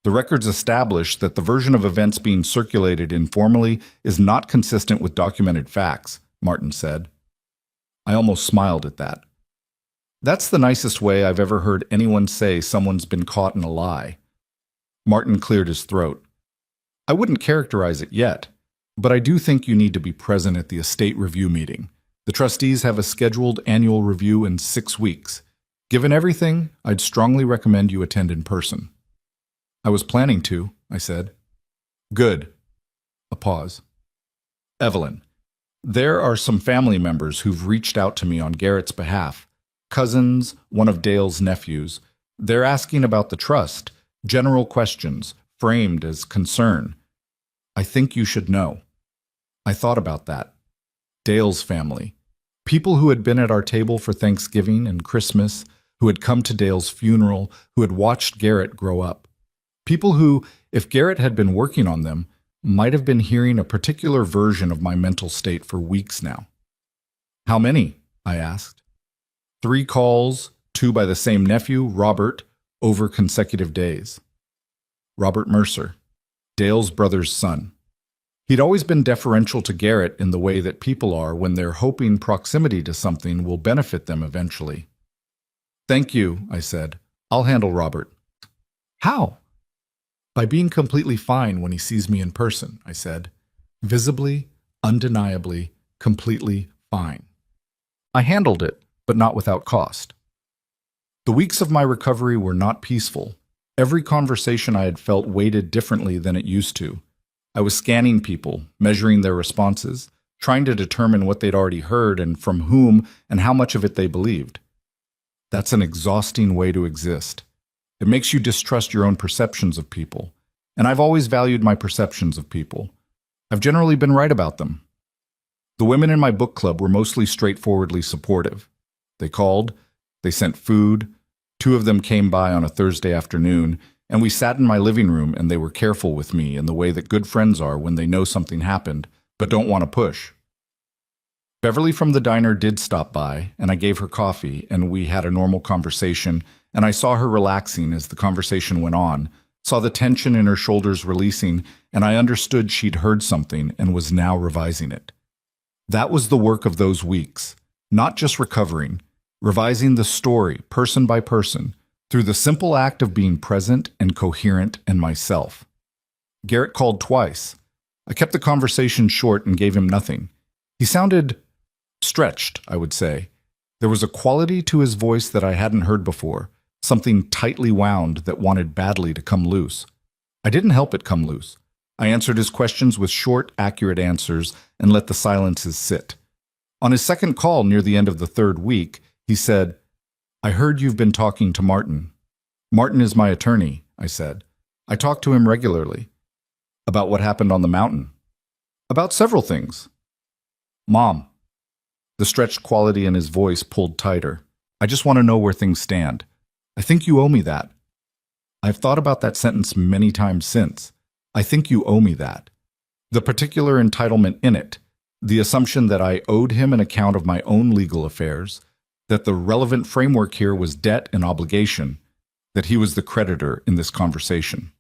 The records establish that the version of events being circulated informally is not consistent with documented facts," Martin said. I almost smiled at that. That's the nicest way I've ever heard anyone say someone's been caught in a lie. Martin cleared his throat. "I wouldn't characterize it yet, but I do think you need to be present at the estate review meeting. The trustees have a scheduled annual review in 6 weeks. Given everything, I'd strongly recommend you attend in person." "I was planning to," I said. "Good." A pause. "Evelyn, there are some family members who've reached out to me on Garrett's behalf. Cousins, one of Dale's nephews. They're asking about the trust, general questions, framed as concern. I think you should know." I thought about that. Dale's family. People who had been at our table for Thanksgiving and Christmas, who had come to Dale's funeral, who had watched Garrett grow up. People who, if Garrett had been working on them, might have been hearing a particular version of my mental state for weeks now. "How many?" I asked. 3 calls, 2 by the same nephew, Robert, over consecutive days. Robert Mercer, Dale's brother's son. He'd always been deferential to Garrett in the way that people are when they're hoping proximity to something will benefit them eventually. "Thank you," I said. "I'll handle Robert." "How?" "By being completely fine when he sees me in person," I said. "Visibly, undeniably, completely fine." I handled it, but not without cost. The weeks of my recovery were not peaceful. Every conversation I had felt weighted differently than it used to. I was scanning people, measuring their responses, trying to determine what they'd already heard and from whom and how much of it they believed. That's an exhausting way to exist. It makes you distrust your own perceptions of people. And I've always valued my perceptions of people. I've generally been right about them. The women in my book club were mostly straightforwardly supportive. They called, they sent food, two of them came by on a Thursday afternoon, and we sat in my living room and they were careful with me in the way that good friends are when they know something happened, but don't want to push. Beverly from the diner did stop by, and I gave her coffee, and we had a normal conversation, and I saw her relaxing as the conversation went on, saw the tension in her shoulders releasing, and I understood she'd heard something and was now revising it. That was the work of those weeks, not just recovering, revising the story, person by person, through the simple act of being present and coherent and myself. Garrett called twice. I kept the conversation short and gave him nothing. He sounded stretched, I would say. There was a quality to his voice that I hadn't heard before, something tightly wound that wanted badly to come loose. I didn't help it come loose. I answered his questions with short, accurate answers and let the silences sit. On his second call near the end of the third week, he said, "I heard you've been talking to Martin." "Martin is my attorney," I said. "I talk to him regularly." "About what happened on the mountain?" "About several things." "Mom." The stretched quality in his voice pulled tighter. "I just want to know where things stand. I think you owe me that." I've thought about that sentence many times since. I think you owe me that. The particular entitlement in it, the assumption that I owed him an account of my own legal affairs, that the relevant framework here was debt and obligation, that he was the creditor in this conversation.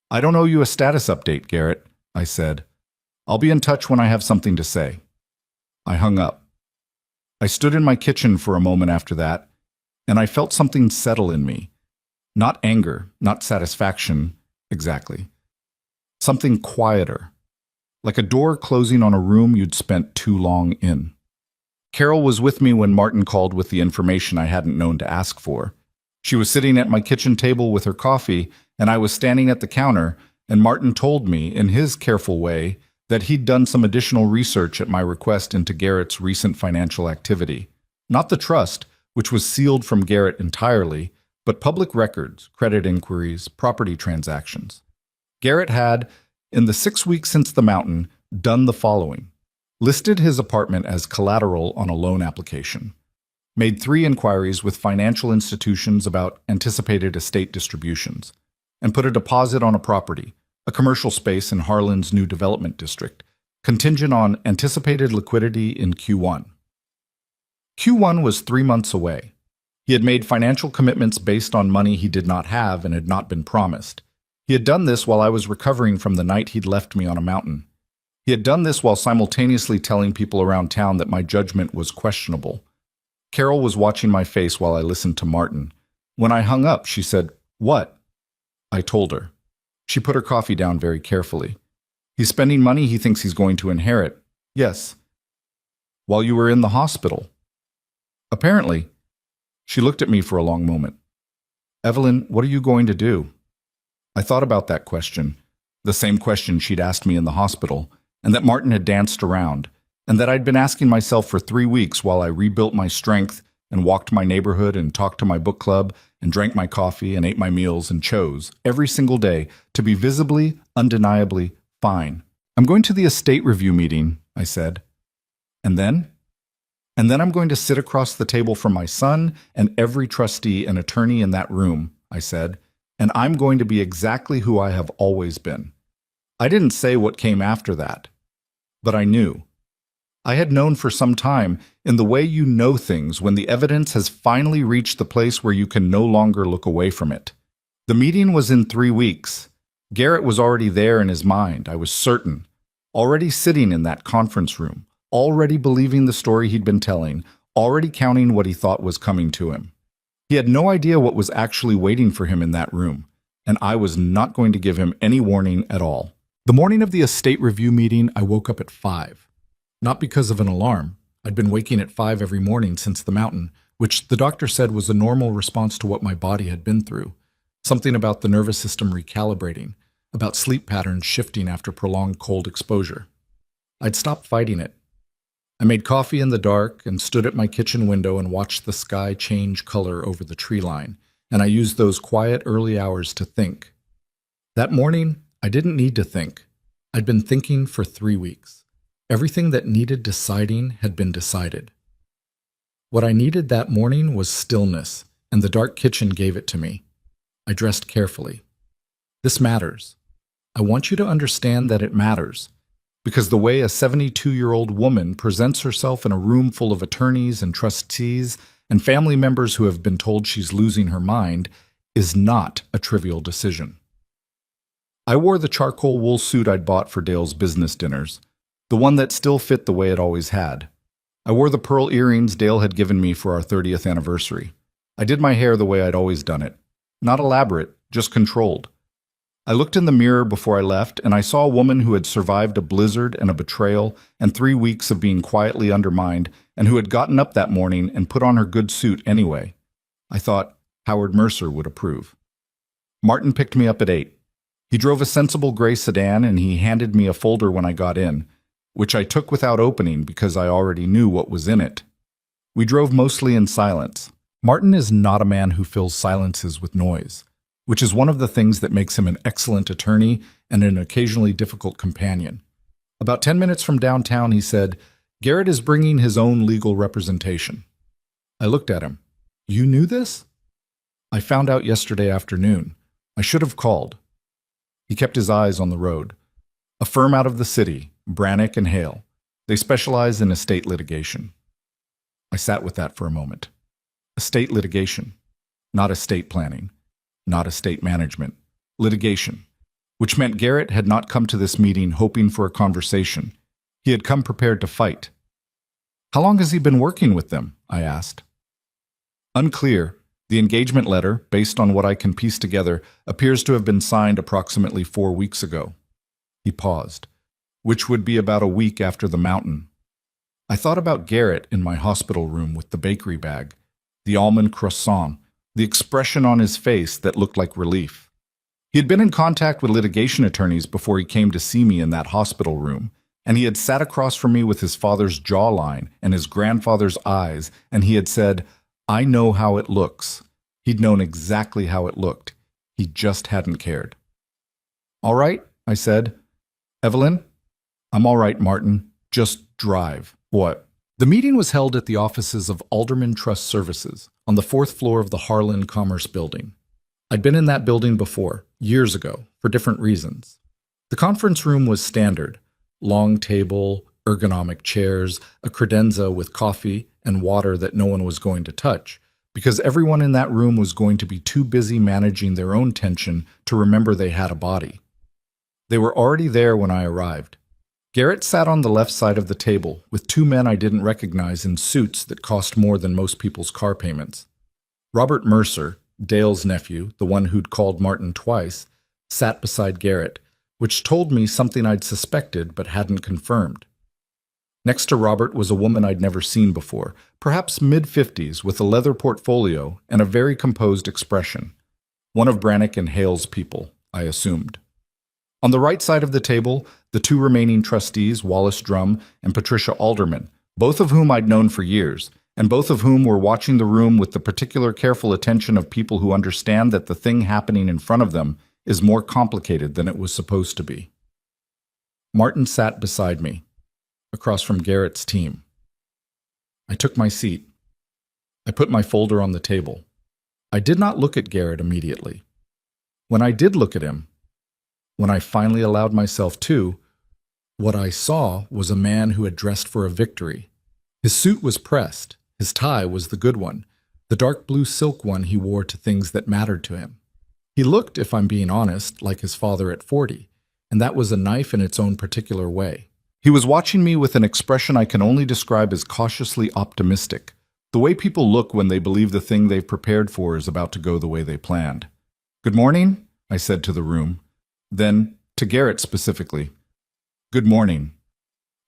"I don't owe you a status update, Garrett," I said. "I'll be in touch when I have something to say." I hung up. I stood in my kitchen for a moment after that, and I felt something settle in me. Not anger, not satisfaction, exactly. Something quieter, like a door closing on a room you'd spent too long in. Carol was with me when Martin called with the information I hadn't known to ask for. She was sitting at my kitchen table with her coffee, and I was standing at the counter, and Martin told me, in his careful way, that he'd done some additional research at my request into Garrett's recent financial activity. Not the trust, which was sealed from Garrett entirely, but public records, credit inquiries, property transactions. Garrett had, in the 6 weeks since the mountain, done the following: listed his apartment as collateral on a loan application, made 3 inquiries with financial institutions about anticipated estate distributions, and put a deposit on a property, a commercial space in Harlan's new development district, contingent on anticipated liquidity in Q1. Q1 was 3 months away. He had made financial commitments based on money he did not have and had not been promised. He had done this while I was recovering from the night he'd left me on a mountain. He had done this while simultaneously telling people around town that my judgment was questionable. Carol was watching my face while I listened to Martin. When I hung up, she said, "What?" I told her. She put her coffee down very carefully. "He's spending money he thinks he's going to inherit." "Yes." "While you were in the hospital?" "Apparently." She looked at me for a long moment. "Evelyn, what are you going to do?" I thought about that question, the same question she'd asked me in the hospital, and that Martin had danced around, and that I'd been asking myself for 3 weeks while I rebuilt my strength and walked my neighborhood and talked to my book club and drank my coffee and ate my meals and chose, every single day, to be visibly, undeniably fine. "I'm going to the estate review meeting," I said. "And then?" "And then I'm going to sit across the table from my son and every trustee and attorney in that room," I said, "and I'm going to be exactly who I have always been." I didn't say what came after that, but I knew. I had known for some time, in the way you know things when the evidence has finally reached the place where you can no longer look away from it. The meeting was in 3 weeks. Garrett was already there in his mind, I was certain, already sitting in that conference room, already believing the story he'd been telling, already counting what he thought was coming to him. He had no idea what was actually waiting for him in that room, and I was not going to give him any warning at all. The morning of the estate review meeting, I woke up at 5. Not because of an alarm. I'd been waking at 5 every morning since the mountain, which the doctor said was a normal response to what my body had been through. Something about the nervous system recalibrating, about sleep patterns shifting after prolonged cold exposure. I'd stopped fighting it. I made coffee in the dark and stood at my kitchen window and watched the sky change color over the tree line, and I used those quiet early hours to think. That morning, I didn't need to think. I'd been thinking for 3 weeks. Everything that needed deciding had been decided. What I needed that morning was stillness, and the dark kitchen gave it to me. I dressed carefully. This matters. I want you to understand that it matters, because the way a 72-year-old woman presents herself in a room full of attorneys and trustees and family members who have been told she's losing her mind is not a trivial decision. I wore the charcoal wool suit I'd bought for Dale's business dinners, the one that still fit the way it always had. I wore the pearl earrings Dale had given me for our 30th anniversary. I did my hair the way I'd always done it. Not elaborate, just controlled. I looked in the mirror before I left, and I saw a woman who had survived a blizzard and a betrayal and 3 weeks of being quietly undermined, and who had gotten up that morning and put on her good suit anyway. I thought Howard Mercer would approve. Martin picked me up at 8. He drove a sensible gray sedan, and he handed me a folder when I got in, which I took without opening because I already knew what was in it. We drove mostly in silence. Martin is not a man who fills silences with noise, which is one of the things that makes him an excellent attorney and an occasionally difficult companion. About 10 minutes from downtown, he said, "Garrett is bringing his own legal representation." I looked at him. "You knew this?" "I found out yesterday afternoon. I should have called." He kept his eyes on the road. "A firm out of the city, Brannick and Hale. They specialize in estate litigation." I sat with that for a moment. Estate litigation, not estate planning, not estate management. Litigation, which meant Garrett had not come to this meeting hoping for a conversation. He had come prepared to fight. "How long has he been working with them?" I asked. "Unclear. The engagement letter, based on what I can piece together, appears to have been signed approximately 4 weeks ago." He paused, "which would be about a week after the mountain." I thought about Garrett in my hospital room with the bakery bag, the almond croissant, the expression on his face that looked like relief. He had been in contact with litigation attorneys before he came to see me in that hospital room, and he had sat across from me with his father's jawline and his grandfather's eyes, and he had said, "I know how it looks." He'd known exactly how it looked. He just hadn't cared. "All right," I said. "Evelyn?" "I'm all right, Martin. Just drive." "What?" The meeting was held at the offices of Alderman Trust Services on the 4th floor of the Harlan Commerce Building. I'd been in that building before, years ago, for different reasons. The conference room was standard: long table, ergonomic chairs, a credenza with coffee and water that no one was going to touch, because everyone in that room was going to be too busy managing their own tension to remember they had a body. They were already there when I arrived. Garrett sat on the left side of the table with 2 men I didn't recognize in suits that cost more than most people's car payments. Robert Mercer, Dale's nephew, the one who'd called Martin twice, sat beside Garrett, which told me something I'd suspected but hadn't confirmed. Next to Robert was a woman I'd never seen before, perhaps mid-50s, with a leather portfolio and a very composed expression. One of Brannick and Hale's people, I assumed. On the right side of the table, the 2 remaining trustees, Wallace Drum and Patricia Alderman, both of whom I'd known for years, and both of whom were watching the room with the particular careful attention of people who understand that the thing happening in front of them is more complicated than it was supposed to be. Martin sat beside me, across from Garrett's team. I took my seat. I put my folder on the table. I did not look at Garrett immediately. When I did look at him, when I finally allowed myself to, what I saw was a man who had dressed for a victory. His suit was pressed. His tie was the good one, the dark blue silk one he wore to things that mattered to him. He looked, if I'm being honest, like his father at 40, and that was a knife in its own particular way. He was watching me with an expression I can only describe as cautiously optimistic, the way people look when they believe the thing they've prepared for is about to go the way they planned. "Good morning," I said to the room. Then, to Garrett specifically, "Good morning."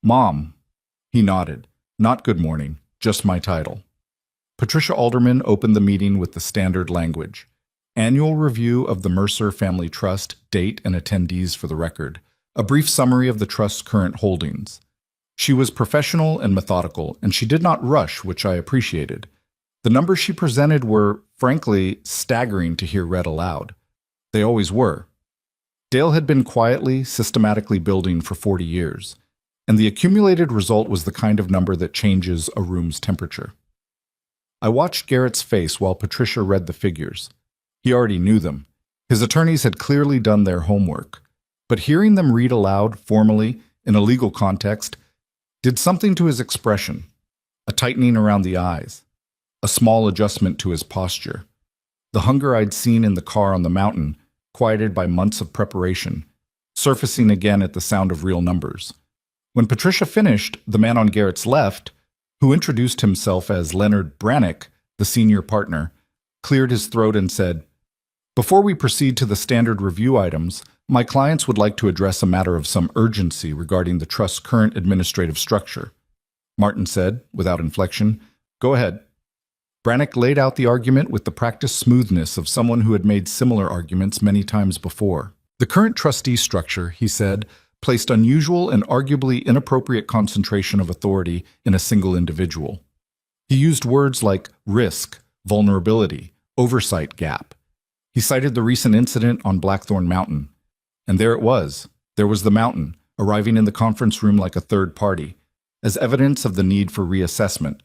"Mom." He nodded. "Not good morning, just my title." Patricia Alderman opened the meeting with the standard language. Annual review of the Mercer Family Trust, date and attendees for the record. A brief summary of the trust's current holdings. She was professional and methodical, and she did not rush, which I appreciated. The numbers she presented were, frankly, staggering to hear read aloud. They always were. Dale had been quietly, systematically building for 40 years, and the accumulated result was the kind of number that changes a room's temperature. I watched Garrett's face while Patricia read the figures. He already knew them. His attorneys had clearly done their homework. But hearing them read aloud, formally, in a legal context, did something to his expression. A tightening around the eyes. A small adjustment to his posture. The hunger I'd seen in the car on the mountain, quieted by months of preparation, surfacing again at the sound of real numbers. When Patricia finished, the man on Garrett's left, who introduced himself as Leonard Brannick, the senior partner, cleared his throat and said, "Before we proceed to the standard review items, my clients would like to address a matter of some urgency regarding the trust's current administrative structure." Martin said, without inflection, "Go ahead." Brannick laid out the argument with the practiced smoothness of someone who had made similar arguments many times before. The current trustee structure, he said, placed unusual and arguably inappropriate concentration of authority in a single individual. He used words like risk, vulnerability, oversight gap. He cited the recent incident on Blackthorn Mountain. And there it was. There was the mountain, arriving in the conference room like a third party, as evidence of the need for reassessment.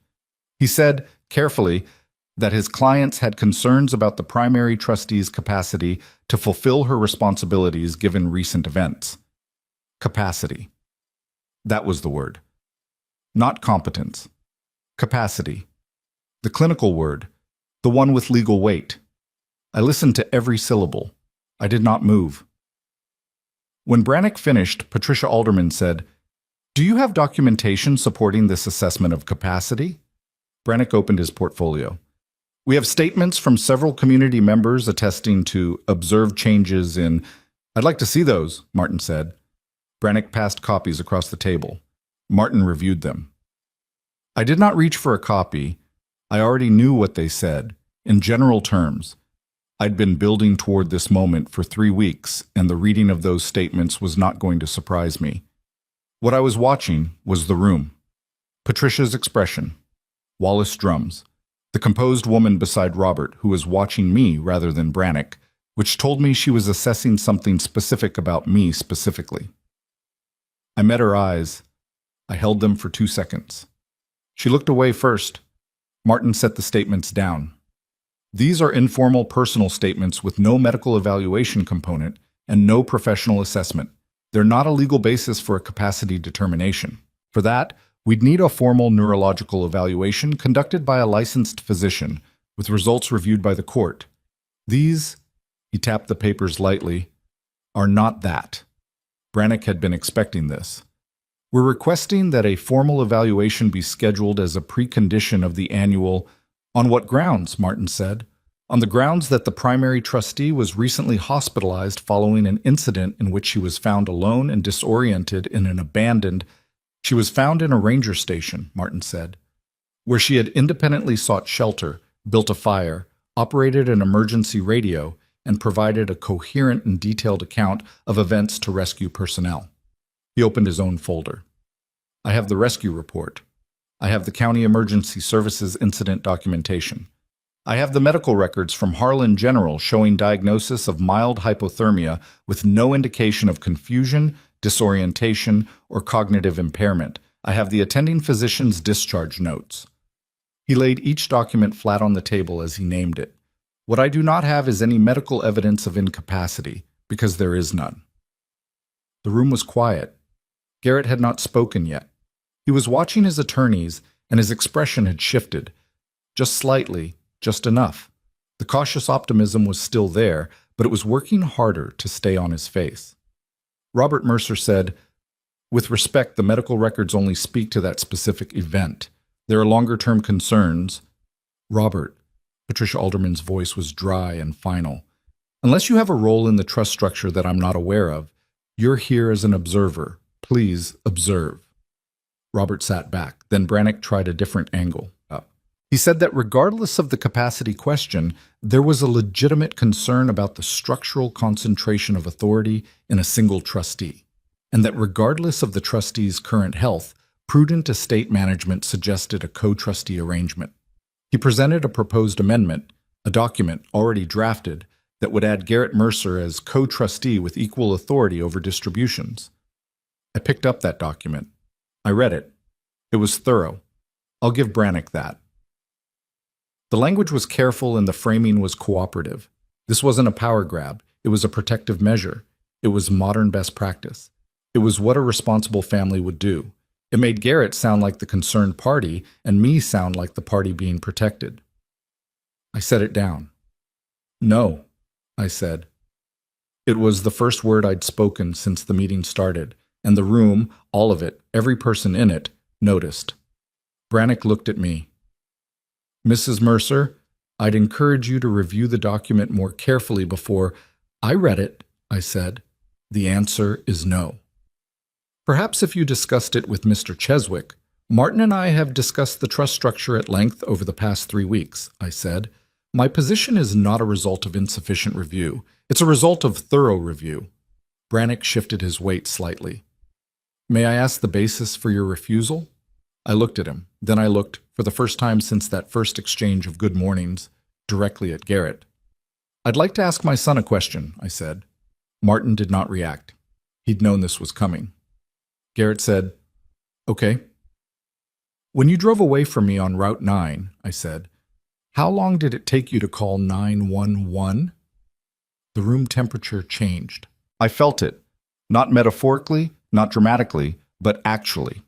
He said, carefully, that his clients had concerns about the primary trustee's capacity to fulfill her responsibilities given recent events. Capacity. That was the word. Not competence. Capacity. The clinical word, the one with legal weight. I listened to every syllable. I did not move. When Brannick finished, Patricia Alderman said, "Do you have documentation supporting this assessment of capacity?" Brannick opened his portfolio. "We have statements from several community members attesting to observed changes in—" "I'd like to see those," Martin said. Brannick passed copies across the table. Martin reviewed them. I did not reach for a copy. I already knew what they said, in general terms. I'd been building toward this moment for 3 weeks, and the reading of those statements was not going to surprise me. What I was watching was the room. Patricia's expression. Wallace drums. The composed woman beside Robert, who was watching me rather than Brannick, which told me she was assessing something specific about me specifically. I met her eyes. I held them for 2 seconds. She looked away first. Martin set the statements down. These are informal personal statements with no medical evaluation component and no professional assessment. They're not a legal basis for a capacity determination. For that, we'd need a formal neurological evaluation conducted by a licensed physician, with results reviewed by the court. These, he tapped the papers lightly, are not that. Brannick had been expecting this. We're requesting that a formal evaluation be scheduled as a precondition of the annual— On what grounds? Martin said. On the grounds that the primary trustee was recently hospitalized following an incident in which she was found alone and disoriented in an abandoned— She was found in a ranger station, Martin said, where she had independently sought shelter, built a fire, operated an emergency radio, and provided a coherent and detailed account of events to rescue personnel. He opened his own folder. I have the rescue report. I have the County Emergency Services incident documentation. I have the medical records from Harlan General showing diagnosis of mild hypothermia with no indication of confusion, disorientation, or cognitive impairment. I have the attending physician's discharge notes. He laid each document flat on the table as he named it. What I do not have is any medical evidence of incapacity, because there is none. The room was quiet. Garrett had not spoken yet. He was watching his attorneys, and his expression had shifted. Just slightly, just enough. The cautious optimism was still there, but it was working harder to stay on his face. Robert Mercer said, "With respect, the medical records only speak to that specific event. There are longer-term concerns." "Robert," Patricia Alderman's voice was dry and final, "unless you have a role in the trust structure that I'm not aware of, you're here as an observer. Please observe." Robert sat back. Then Brannick tried a different angle. He said that regardless of the capacity question, there was a legitimate concern about the structural concentration of authority in a single trustee, and that regardless of the trustee's current health, Prudent estate management suggested a co-trustee arrangement. He presented a proposed amendment, a document already drafted, that would add Garrett Mercer as co-trustee with equal authority over distributions. I picked up that document. I read it. It was thorough. I'll give Brannick that. The language was careful and the framing was cooperative. This wasn't a power grab. It was a protective measure. It was modern best practice. It was what a responsible family would do. It made Garrett sound like the concerned party and me sound like the party being protected. I set it down. No, I said. It was the first word I'd spoken since the meeting started, and the room, all of it, every person in it, noticed. Brannick looked at me. Mrs. Mercer, I'd encourage you to review the document more carefully before I read it, I said. The answer is no. Perhaps if you discussed it with Mr. Cheswick, Martin and I have discussed the trust structure at length over the past 3 weeks, I said. My position is not a result of insufficient review. It's a result of thorough review. Brannick shifted his weight slightly. May I ask the basis for your refusal? I looked at him. Then I looked, for the first time since that first exchange of good mornings, directly at Garrett. I'd like to ask my son a question, I said. Martin did not react. He'd known this was coming. Garrett said, Okay. When you drove away from me on Route 9, I said, how long did it take you to call 911? The room temperature changed. I felt it. Not metaphorically, not dramatically, but actually.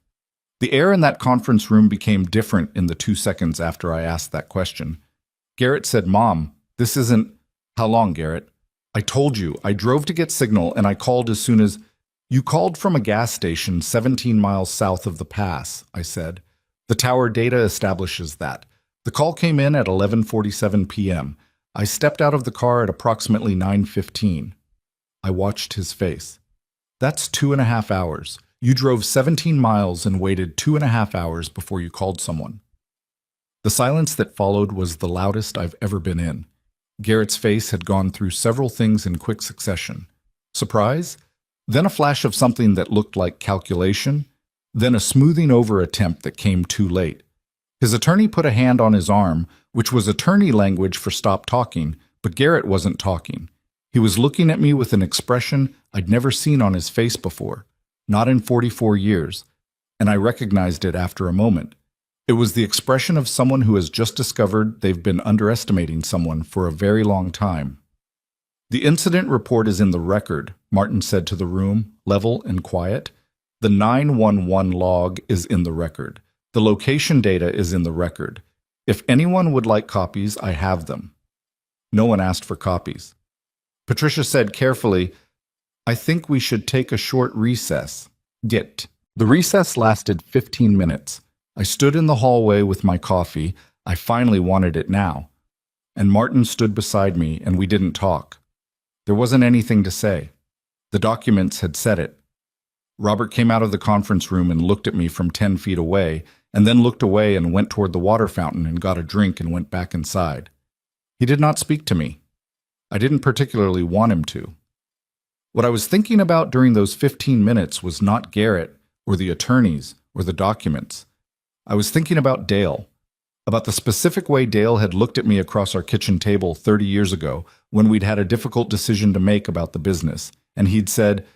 The air in that conference room became different in the 2 seconds after I asked that question. Garrett said, Mom, this isn't... How long, Garrett? I told you, I drove to get signal and I called as soon as... You called from a gas station 17 miles south of the pass, I said. The tower data establishes that. The call came in at 11:47 p.m. I stepped out of the car at approximately 9:15. I watched his face. That's 2.5 hours. You drove 17 miles and waited 2.5 hours before you called someone. The silence that followed was the loudest I've ever been in. Garrett's face had gone through several things in quick succession. Surprise? Then a flash of something that looked like calculation, then a smoothing over attempt that came too late. His attorney put a hand on his arm, which was attorney language for stop talking, but Garrett wasn't talking. He was looking at me with an expression I'd never seen on his face before, not in 44 years, and I recognized it after a moment. It was the expression of someone who has just discovered they've been underestimating someone for a very long time. The incident report is in the record, Martin said to the room, level and quiet. The 911 log is in the record. The location data is in the record. If anyone would like copies, I have them. No one asked for copies. Patricia said carefully, I think we should take a short recess. Get. The recess lasted 15 minutes. I stood in the hallway with my coffee. I finally wanted it now. And Martin stood beside me, and we didn't talk. There wasn't anything to say. The documents had said it. Robert came out of the conference room and looked at me from 10 feet away, and then looked away and went toward the water fountain and got a drink and went back inside. He did not speak to me. I didn't particularly want him to. What I was thinking about during those 15 minutes was not Garrett or the attorneys or the documents. I was thinking about Dale, about the specific way Dale had looked at me across our kitchen table 30 years ago when we'd had a difficult decision to make about the business, and he'd said,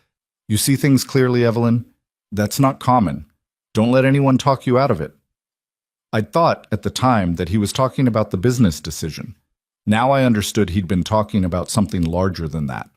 You see things clearly, Evelyn? That's not common. Don't let anyone talk you out of it. I'd thought at the time that he was talking about the business decision. Now I understood he'd been talking about something larger than that.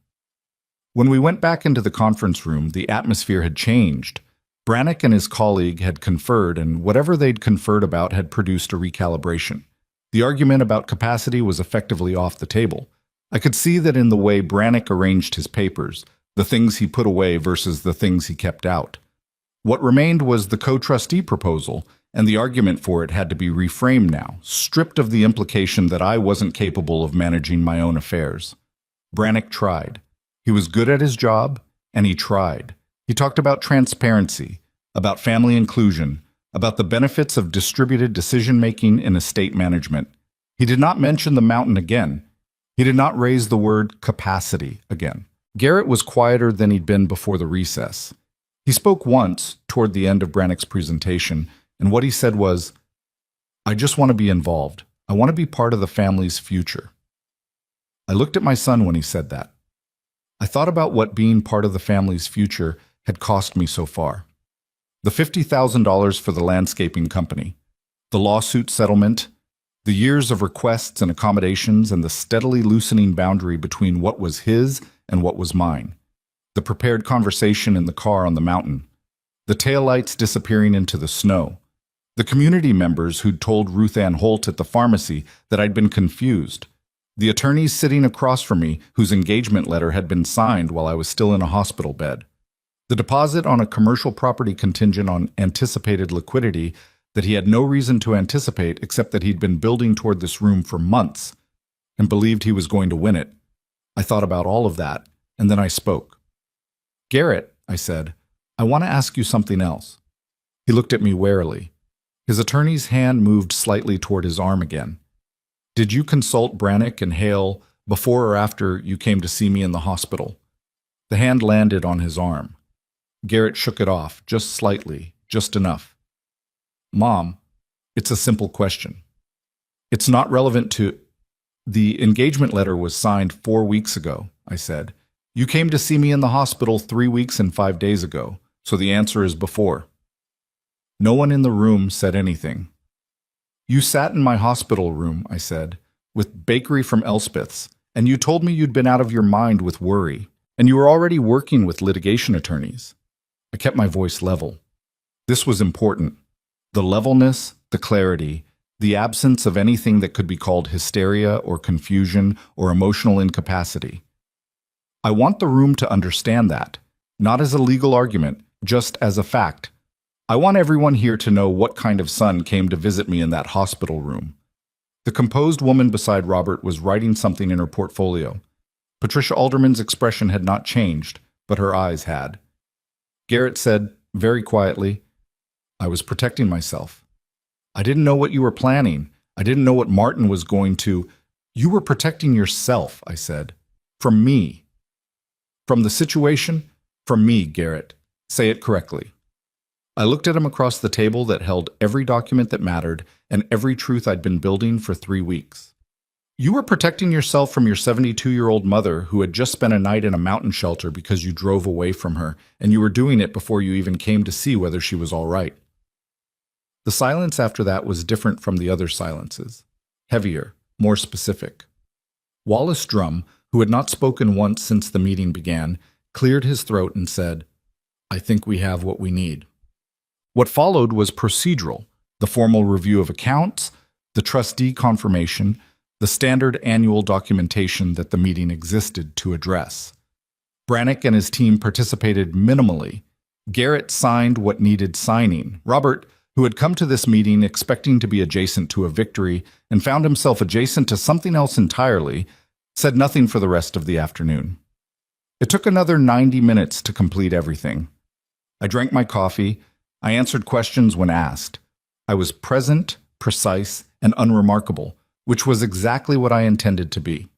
When we went back into the conference room, the atmosphere had changed. Brannick and his colleague had conferred, and whatever they'd conferred about had produced a recalibration. The argument about capacity was effectively off the table. I could see that in the way Brannick arranged his papers, the things he put away versus the things he kept out. What remained was the co-trustee proposal, and the argument for it had to be reframed now, stripped of the implication that I wasn't capable of managing my own affairs. Brannick tried. He was good at his job, and he tried. He talked about transparency, about family inclusion, about the benefits of distributed decision-making in estate management. He did not mention the mountain again. He did not raise the word capacity again. Garrett was quieter than he'd been before the recess. He spoke once, toward the end of Brannick's presentation, and what he said was, "I just want to be involved. I want to be part of the family's future." I looked at my son when he said that. I thought about what being part of the family's future had cost me so far. The $50,000 for the landscaping company, the lawsuit settlement, the years of requests and accommodations, and the steadily loosening boundary between what was his and what was mine. The prepared conversation in the car on the mountain, the taillights disappearing into the snow, the community members who'd told Ruth Ann Holt at the pharmacy that I'd been confused, the attorneys sitting across from me whose engagement letter had been signed while I was still in a hospital bed, the deposit on a commercial property contingent on anticipated liquidity that he had no reason to anticipate except that he'd been building toward this room for months and believed he was going to win it. I thought about all of that, and then I spoke. "Garrett," I said, "I want to ask you something else." He looked at me warily. His attorney's hand moved slightly toward his arm again. "Did you consult Brannick and Hale before or after you came to see me in the hospital?" The hand landed on his arm. Garrett shook it off, just slightly, just enough. "Mom, it's a simple question. It's not relevant to—" "The engagement letter was signed 4 weeks ago," I said. "You came to see me in the hospital 3 weeks and 5 days ago, so the answer is before." No one in the room said anything. "You sat in my hospital room," I said, "with bakery from Elspeth's, and you told me you'd been out of your mind with worry, and you were already working with litigation attorneys." I kept my voice level. This was important. The levelness, the clarity, the absence of anything that could be called hysteria or confusion or emotional incapacity. I want the room to understand that, not as a legal argument, just as a fact. I want everyone here to know what kind of son came to visit me in that hospital room. The composed woman beside Robert was writing something in her portfolio. Patricia Alderman's expression had not changed, but her eyes had. Garrett said, very quietly, "I was protecting myself. I didn't know what you were planning. I didn't know what Martin was going to—" "You were protecting yourself," I said. "From me." "From the situation?" "From me, Garrett. Say it correctly." I looked at him across the table that held every document that mattered and every truth I'd been building for 3 weeks. "You were protecting yourself from your 72-year-old mother who had just spent a night in a mountain shelter because you drove away from her, and you were doing it before you even came to see whether she was all right." The silence after that was different from the other silences. Heavier, more specific. Wallace Drum, who had not spoken once since the meeting began, cleared his throat and said, "I think we have what we need." What followed was procedural, the formal review of accounts, the trustee confirmation, the standard annual documentation that the meeting existed to address. Brannick and his team participated minimally. Garrett signed what needed signing. Robert, who had come to this meeting expecting to be adjacent to a victory and found himself adjacent to something else entirely, said nothing for the rest of the afternoon. It took another 90 minutes to complete everything. I drank my coffee. I answered questions when asked. I was present, precise, and unremarkable, which was exactly what I intended to be.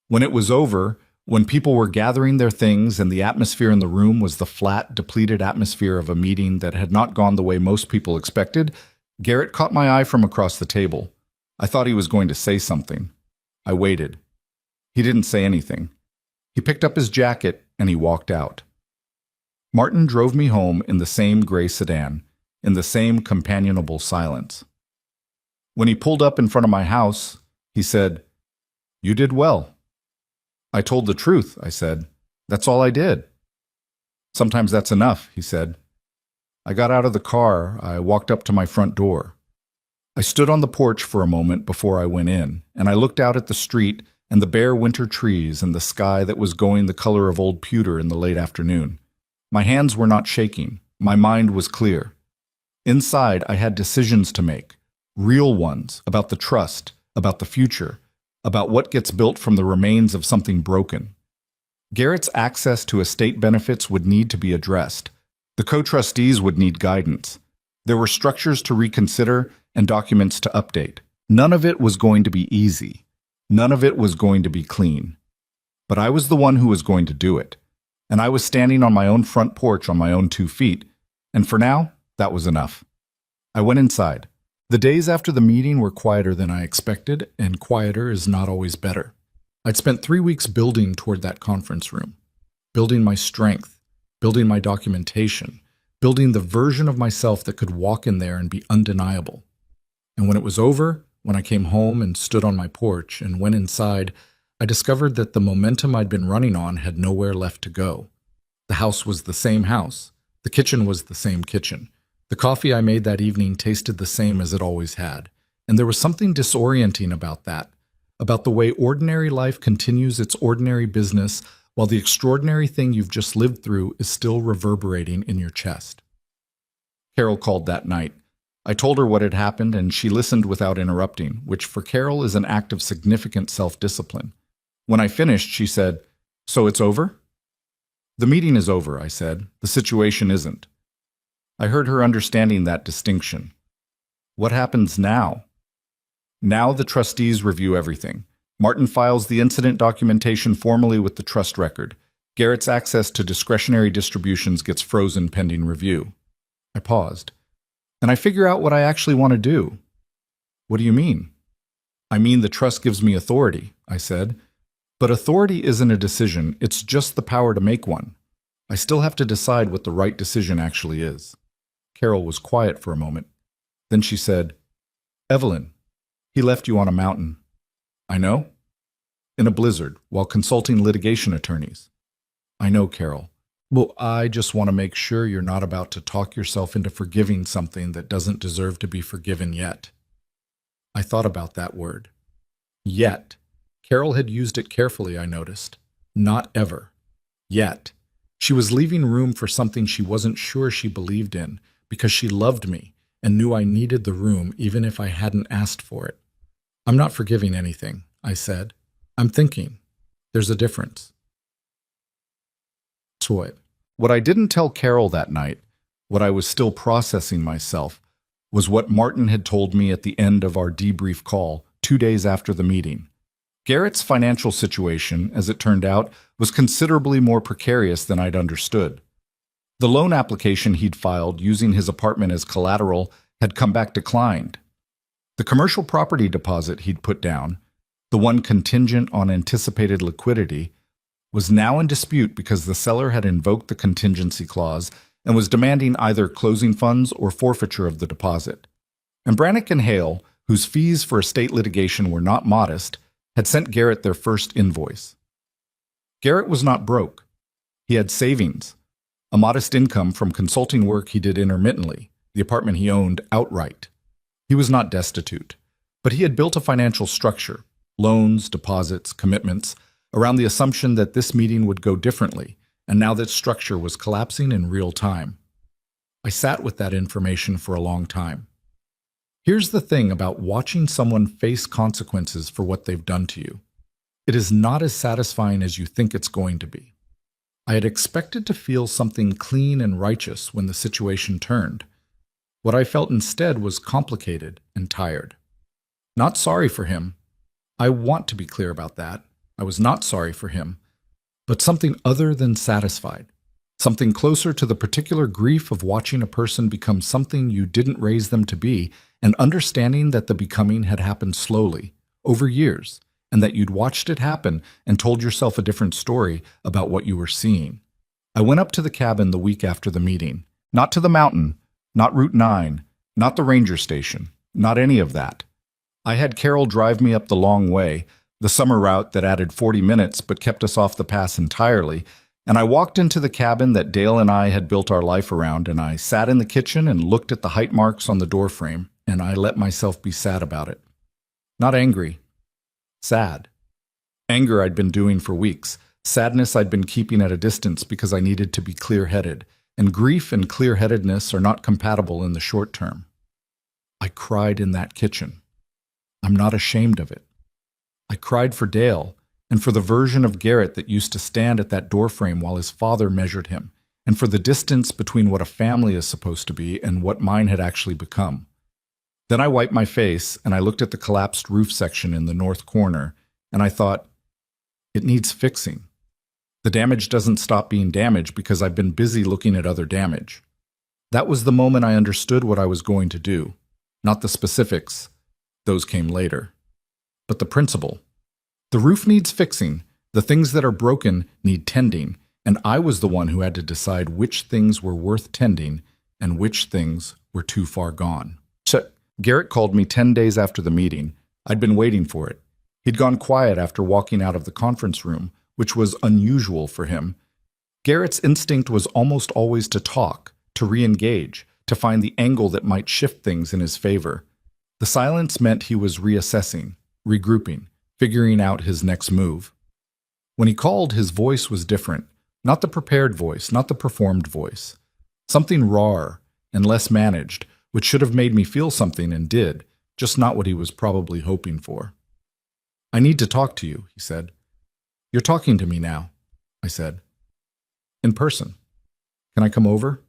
When it was over, when people were gathering their things and the atmosphere in the room was the flat, depleted atmosphere of a meeting that had not gone the way most people expected, Garrett caught my eye from across the table. I thought he was going to say something. I waited. He didn't say anything. He picked up his jacket and he walked out. Martin drove me home in the same gray sedan, in the same companionable silence. When he pulled up in front of my house, he said, "You did well." "I told the truth," I said. "That's all I did." "Sometimes that's enough," he said. I got out of the car. I walked up to my front door. I stood on the porch for a moment before I went in, and I looked out at the street and the bare winter trees and the sky that was going the color of old pewter in the late afternoon. My hands were not shaking. My mind was clear. Inside, I had decisions to make, real ones, about the trust, about the future, about what gets built from the remains of something broken. Garrett's access to estate benefits would need to be addressed. The co-trustees would need guidance. There were structures to reconsider and documents to update. None of it was going to be easy. None of it was going to be clean. But I was the one who was going to do it. and I was standing on my own front porch on my own 2 feet, and for now, that was enough. I went inside. The days after the meeting were quieter than I expected, and quieter is not always better. I'd spent 3 weeks building toward that conference room, building my strength, building my documentation, building the version of myself that could walk in there and be undeniable. And when it was over, when I came home and stood on my porch and went inside, I discovered that the momentum I'd been running on had nowhere left to go. The house was the same house. The kitchen was the same kitchen. The coffee I made that evening tasted the same as it always had. And there was something disorienting about that, about the way ordinary life continues its ordinary business while the extraordinary thing you've just lived through is still reverberating in your chest. Carol called that night. I told her what had happened, and she listened without interrupting, which for Carol is an act of significant self-discipline. When I finished, she said, "So it's over?" "The meeting is over," I said. "The situation isn't." I heard her understanding that distinction. What happens now? Now the trustees review everything. Martin files the incident documentation formally with the trust record. Garrett's access to discretionary distributions gets frozen pending review. I paused. And I figure out what I actually want to do. What do you mean? I mean the trust gives me authority, I said. But authority isn't a decision, it's just the power to make one. I still have to decide what the right decision actually is. Carol was quiet for a moment. Then she said, "Evelyn, he left you on a mountain." "I know." "In a blizzard, while consulting litigation attorneys." "I know, Carol. Well, I just want to make sure you're not about to talk yourself into forgiving something that doesn't deserve to be forgiven yet." I thought about that word. Yet. Carol had used it carefully, I noticed. Not ever. Yet. She was leaving room for something she wasn't sure she believed in, because she loved me and knew I needed the room even if I hadn't asked for it. "I'm not forgiving anything," I said. "I'm thinking. There's a difference." What I didn't tell Carol that night, what I was still processing myself, was what Martin had told me at the end of our debrief call 2 days after the meeting. Garrett's financial situation, as it turned out, was considerably more precarious than I'd understood. The loan application he'd filed using his apartment as collateral had come back declined. The commercial property deposit he'd put down, the one contingent on anticipated liquidity, was now in dispute because the seller had invoked the contingency clause and was demanding either closing funds or forfeiture of the deposit. And Brannick and Hale, whose fees for estate litigation were not modest, had sent Garrett their first invoice. Garrett was not broke. He had savings, a modest income from consulting work he did intermittently, the apartment he owned outright. He was not destitute, but he had built a financial structure, loans, deposits, commitments, around the assumption that this meeting would go differently, and now that structure was collapsing in real time. I sat with that information for a long time. Here's the thing about watching someone face consequences for what they've done to you. It is not as satisfying as you think it's going to be. I had expected to feel something clean and righteous when the situation turned. What I felt instead was complicated and tired. Not sorry for him. I want to be clear about that. I was not sorry for him, but something other than satisfied, something closer to the particular grief of watching a person become something you didn't raise them to be and understanding that the becoming had happened slowly, over years, and that you'd watched it happen and told yourself a different story about what you were seeing. I went up to the cabin the week after the meeting, not to the mountain, not Route 9, not the ranger station, not any of that. I had Carol drive me up the long way, the summer route that added 40 minutes but kept us off the pass entirely, and I walked into the cabin that Dale and I had built our life around, and I sat in the kitchen and looked at the height marks on the doorframe, and I let myself be sad about it. Not angry. Sad. Anger I'd been doing for weeks. Sadness I'd been keeping at a distance because I needed to be clear-headed, and grief and clear-headedness are not compatible in the short term. I cried in that kitchen. I'm not ashamed of it. I cried for Dale, and for the version of Garrett that used to stand at that doorframe while his father measured him, and for the distance between what a family is supposed to be and what mine had actually become. Then I wiped my face, and I looked at the collapsed roof section in the north corner, and I thought, it needs fixing. The damage doesn't stop being damage because I've been busy looking at other damage. That was the moment I understood what I was going to do. Not the specifics. Those came later. But the principle. The roof needs fixing. The things that are broken need tending. And I was the one who had to decide which things were worth tending and which things were too far gone. Garrett called me 10 days after the meeting. I'd been waiting for it. He'd gone quiet after walking out of the conference room, which was unusual for him. Garrett's instinct was almost always to talk, to re-engage, to find the angle that might shift things in his favor. The silence meant he was reassessing, regrouping, figuring out his next move. When he called, his voice was different. Not the prepared voice, not the performed voice. Something rawer and less managed, which should have made me feel something and did, just not what he was probably hoping for. "I need to talk to you," he said. "You're talking to me now," I said. "In person. Can I come over?"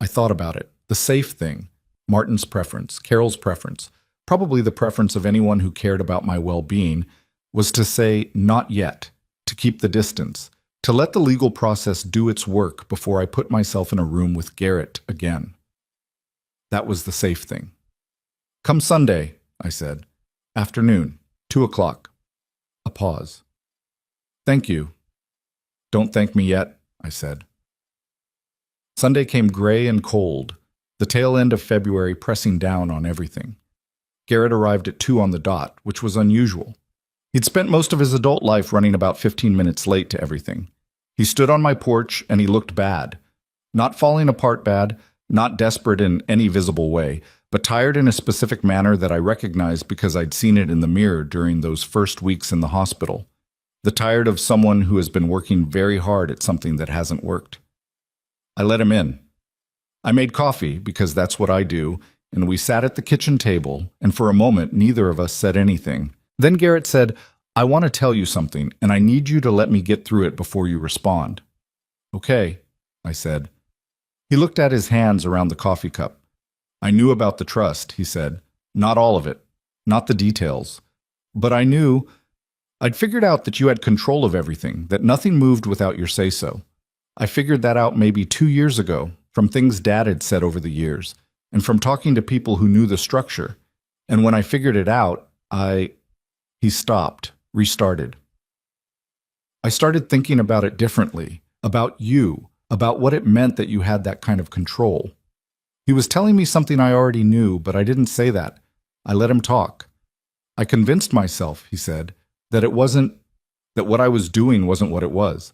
I thought about it. The safe thing. Martin's preference, Carol's preference, probably the preference of anyone who cared about my well-being, was to say not yet, to keep the distance, to let the legal process do its work before I put myself in a room with Garrett again. That was the safe thing. "Come Sunday," I said. "Afternoon, 2 o'clock. A pause. "Thank you." "Don't thank me yet," I said. Sunday came gray and cold, the tail end of February pressing down on everything. Garrett arrived at 2 on the dot, which was unusual. He'd spent most of his adult life running about 15 minutes late to everything. He stood on my porch and he looked bad. Not falling apart bad, not desperate in any visible way, but tired in a specific manner that I recognized because I'd seen it in the mirror during those first weeks in the hospital. The tired of someone who has been working very hard at something that hasn't worked. I let him in. I made coffee, because that's what I do, and we sat at the kitchen table, and for a moment neither of us said anything. Then Garrett said, "I want to tell you something, and I need you to let me get through it before you respond." "Okay," I said. He looked at his hands around the coffee cup. "I knew about the trust," he said. "Not all of it, not the details. But I knew, I'd figured out that you had control of everything, that nothing moved without your say-so. I figured that out maybe 2 years ago, from things Dad had said over the years, and from talking to people who knew the structure. And when I figured it out, He stopped, restarted. "I started thinking about it differently, about you, about what it meant that you had that kind of control." He was telling me something I already knew, but I didn't say that. I let him talk. "I convinced myself," he said, that what I was doing wasn't what it was.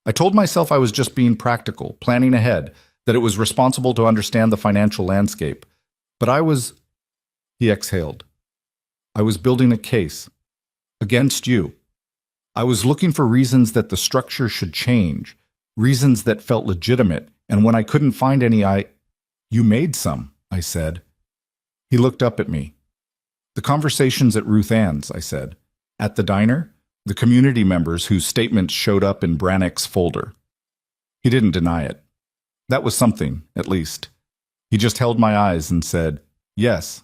I told myself I was just being practical, planning ahead, that it was responsible to understand the financial landscape. But he exhaled. "I was building a case. Against you. I was looking for reasons that the structure should change, reasons that felt legitimate, and when I couldn't find any, You made some," I said. He looked up at me. "The conversations at Ruth Ann's," I said. "At the diner? The community members whose statements showed up in Brannick's folder." He didn't deny it. That was something, at least. He just held my eyes and said, "Yes."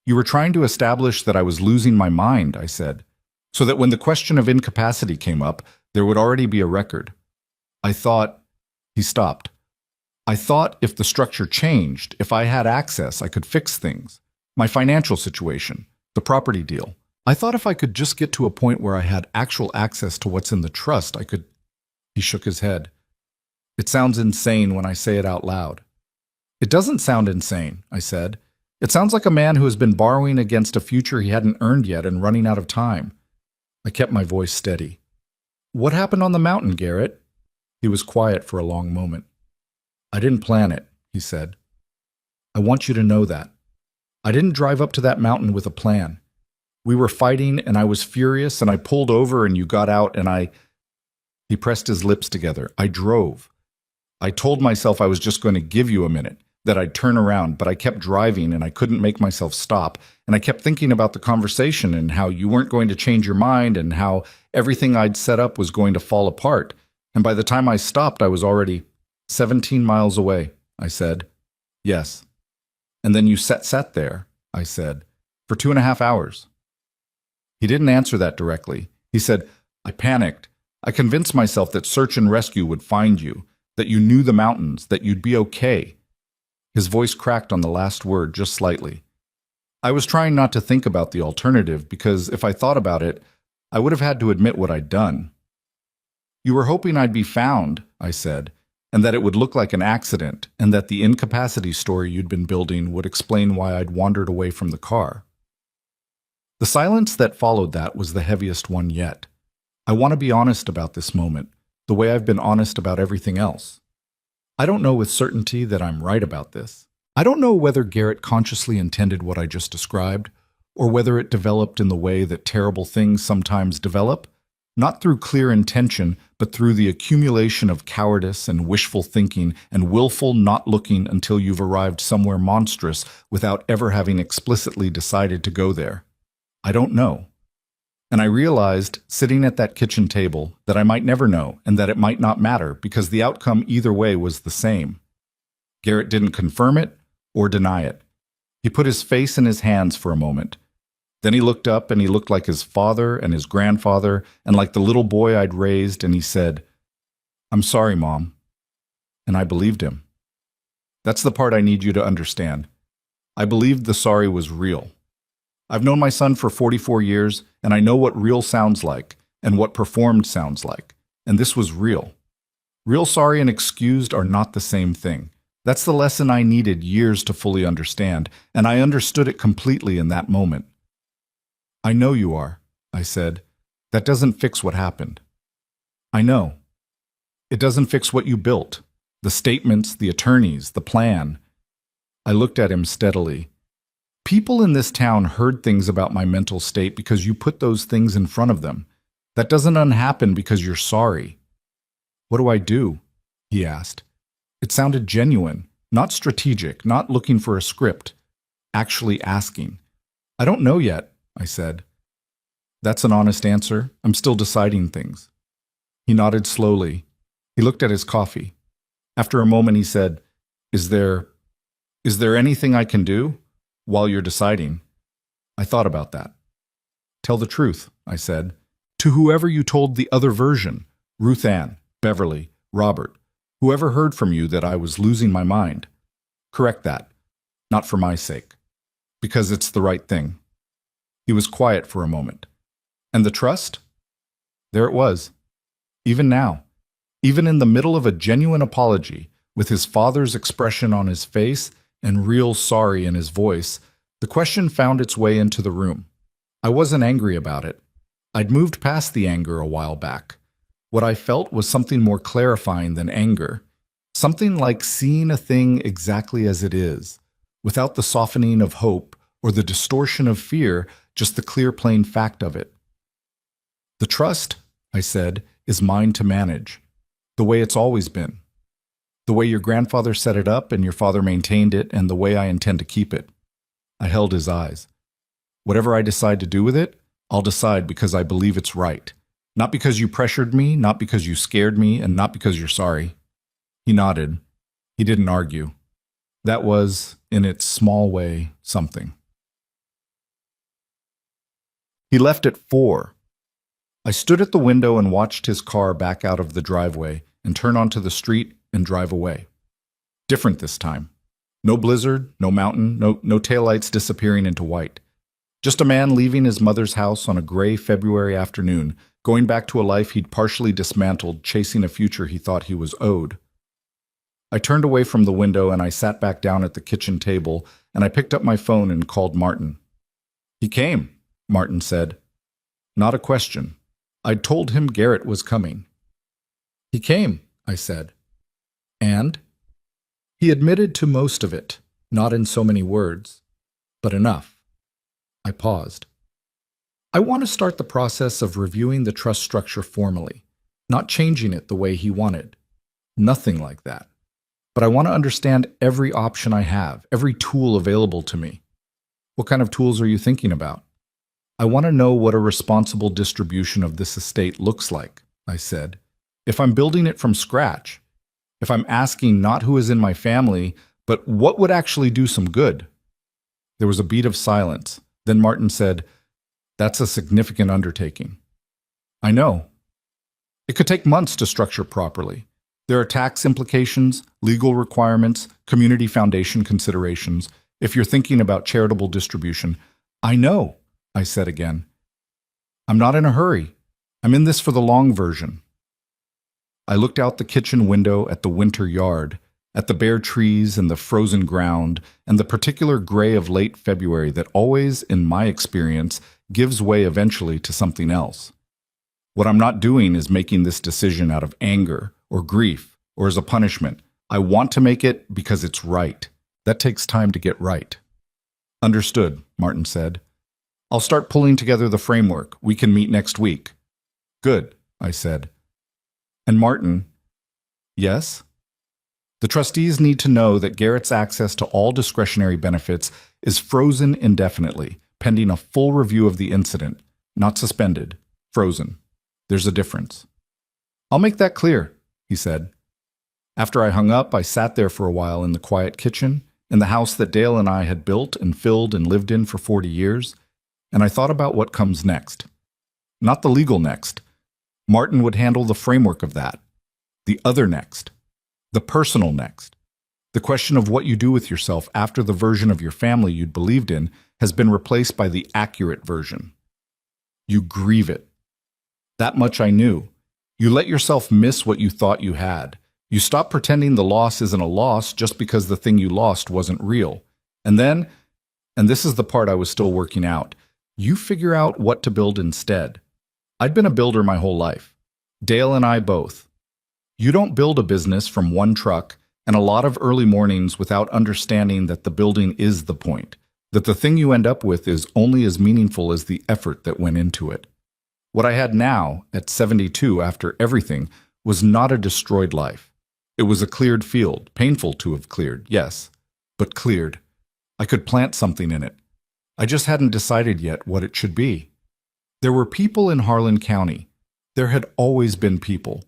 "You were trying to establish that I was losing my mind," I said, "so that when the question of incapacity came up, there would already be a record. I thought—" He stopped. "I thought if the structure changed, if I had access, I could fix things. My financial situation, the property deal. I thought if I could just get to a point where I had actual access to what's in the trust, I could—" He shook his head. "It sounds insane when I say it out loud." "It doesn't sound insane," I said. "It sounds like a man who has been borrowing against a future he hadn't earned yet and running out of time." I kept my voice steady. "What happened on the mountain, Garrett?" He was quiet for a long moment. "I didn't plan it," he said. "I want you to know that. I didn't drive up to that mountain with a plan. We were fighting, and I was furious, and I pulled over, and you got out, and He pressed his lips together. "I drove. I told myself I was just going to give you a minute, that I'd turn around, but I kept driving, and I couldn't make myself stop, and I kept thinking about the conversation and how you weren't going to change your mind and how everything I'd set up was going to fall apart. And by the time I stopped, I was already 17 miles away," I said. "Yes." "And then you sat there," I said, "for 2.5 hours. He didn't answer that directly. He said, "I panicked. I convinced myself that search and rescue would find you, that you knew the mountains, that you'd be okay. His voice cracked on the last word just slightly. I was trying not to think about the alternative because if I thought about it, I would have had to admit what I'd done. You were hoping I'd be found, I said, and that it would look like an accident, and that the incapacity story you'd been building would explain why I'd wandered away from the car. The silence that followed that was the heaviest one yet. I want to be honest about this moment, the way I've been honest about everything else. I don't know with certainty that I'm right about this. I don't know whether Garrett consciously intended what I just described, or whether it developed in the way that terrible things sometimes develop, not through clear intention, but through the accumulation of cowardice and wishful thinking and willful not looking until you've arrived somewhere monstrous without ever having explicitly decided to go there. I don't know. And I realized, sitting at that kitchen table, that I might never know and that it might not matter because the outcome either way was the same. Garrett didn't confirm it or deny it. He put his face in his hands for a moment. Then he looked up and he looked like his father and his grandfather and like the little boy I'd raised, and he said, "I'm sorry, Mom." And I believed him. That's the part I need you to understand. I believed the sorry was real. I've known my son for 44 years, and I know what real sounds like and what performed sounds like. And this was real. Real sorry and excused are not the same thing. That's the lesson I needed years to fully understand, and I understood it completely in that moment. "I know you are," I said. "That doesn't fix what happened." "I know. It doesn't fix what you built. The statements, the attorneys, the plan." I looked at him steadily. "People in this town heard things about my mental state because you put those things in front of them. That doesn't unhappen because you're sorry." "What do I do?" he asked. It sounded genuine, not strategic, not looking for a script, actually asking. "I don't know yet," I said. "That's an honest answer. I'm still deciding things." He nodded slowly. He looked at his coffee. After a moment he said, Is there anything I can do while you're deciding?" I thought about that. "Tell the truth," I said, "to whoever you told the other version, Ruth Ann, Beverly, Robert, whoever heard from you that I was losing my mind. Correct that, not for my sake, because it's the right thing." He was quiet for a moment. "And the trust?" There it was. Even now, even in the middle of a genuine apology, with his father's expression on his face and real sorry in his voice, the question found its way into the room. I wasn't angry about it. I'd moved past the anger a while back. What I felt was something more clarifying than anger. Something like seeing a thing exactly as it is, without the softening of hope or the distortion of fear, just the clear, plain fact of it. "The trust," I said, "is mine to manage, the way it's always been. The way your grandfather set it up and your father maintained it, and the way I intend to keep it." I held his eyes. "Whatever I decide to do with it, I'll decide because I believe it's right. Not because you pressured me, not because you scared me, and not because you're sorry." He nodded. He didn't argue. That was, in its small way, something. He left at 4. I stood at the window and watched his car back out of the driveway and turn onto the street and drive away. Different this time. No blizzard, no mountain, no taillights disappearing into white. Just a man leaving his mother's house on a gray February afternoon, going back to a life he'd partially dismantled, chasing a future he thought he was owed. I turned away from the window and I sat back down at the kitchen table and I picked up my phone and called Martin. "He came," Martin said. Not a question. I'd told him Garrett was coming. "He came," I said. "And?" He admitted to most of it, not in so many words, but enough. I paused. I want to start the process of reviewing the trust structure formally, not changing it the way he wanted. Nothing like that. But I want to understand every option I have, every tool available to me. What kind of tools are you thinking about? I want to know what a responsible distribution of this estate looks like, I said. If I'm building it from scratch, if I'm asking not who is in my family, but what would actually do some good. There was a beat of silence. Then Martin said, "That's a significant undertaking." "I know." It could take months to structure properly. There are tax implications, legal requirements, community foundation considerations. If you're thinking about charitable distribution, I know, I said again. I'm not in a hurry. I'm in this for the long version. I looked out the kitchen window at the winter yard, at the bare trees and the frozen ground, and the particular gray of late February that always, in my experience, gives way eventually to something else. What I'm not doing is making this decision out of anger or grief or as a punishment. I want to make it because it's right. That takes time to get right. Understood, Martin said. I'll start pulling together the framework. We can meet next week. Good, I said. And Martin, yes? The trustees need to know that Garrett's access to all discretionary benefits is frozen indefinitely, pending a full review of the incident, not suspended, frozen. There's a difference. I'll make that clear, he said. After I hung up, I sat there for a while in the quiet kitchen, in the house that Dale and I had built and filled and lived in for 40 years, and I thought about what comes next. Not the legal next. Martin would handle the framework of that. The other next. The personal next. The question of what you do with yourself after the version of your family you'd believed in has been replaced by the accurate version. You grieve it. That much I knew. You let yourself miss what you thought you had. You stop pretending the loss isn't a loss just because the thing you lost wasn't real. And then, and this is the part I was still working out, you figure out what to build instead. I'd been a builder my whole life. Dale and I both. You don't build a business from one truck and a lot of early mornings without understanding that the building is the point, that the thing you end up with is only as meaningful as the effort that went into it. What I had now, at 72 after everything, was not a destroyed life. It was a cleared field, painful to have cleared, yes, but cleared. I could plant something in it. I just hadn't decided yet what it should be. There were people in Harlan County. There had always been people.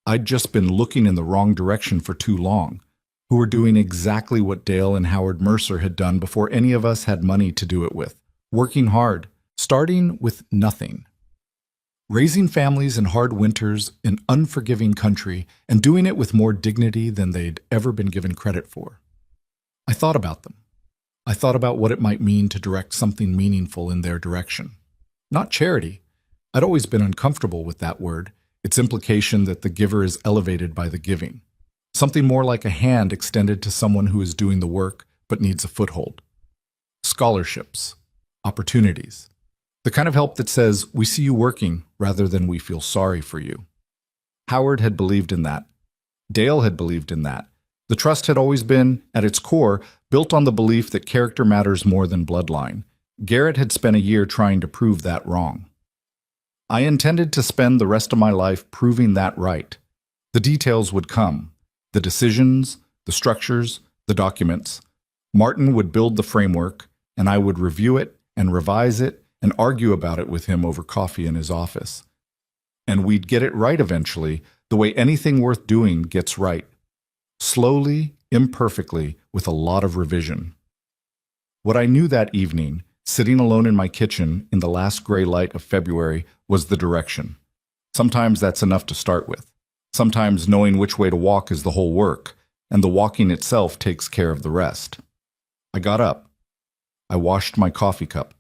I'd just been looking in the wrong direction for too long, who were doing exactly what Dale and Howard Mercer had done before any of us had money to do it with, working hard, starting with nothing. Raising families in hard winters in unforgiving country and doing it with more dignity than they'd ever been given credit for. I thought about them. I thought about what it might mean to direct something meaningful in their direction. Not charity. I'd always been uncomfortable with that word, its implication that the giver is elevated by the giving. Something more like a hand extended to someone who is doing the work but needs a foothold. Scholarships. Opportunities. The kind of help that says, we see you working rather than we feel sorry for you. Howard had believed in that. Dale had believed in that. The trust had always been, at its core, built on the belief that character matters more than bloodline. Garrett had spent a year trying to prove that wrong. I intended to spend the rest of my life proving that right. The details would come. The decisions, the structures, the documents. Martin would build the framework, and I would review it and revise it and argue about it with him over coffee in his office. And we'd get it right eventually, the way anything worth doing gets right. Slowly, imperfectly, with a lot of revision. What I knew that evening, sitting alone in my kitchen in the last gray light of February, was the direction. Sometimes that's enough to start with. Sometimes knowing which way to walk is the whole work, and the walking itself takes care of the rest. I got up. I washed my coffee cup.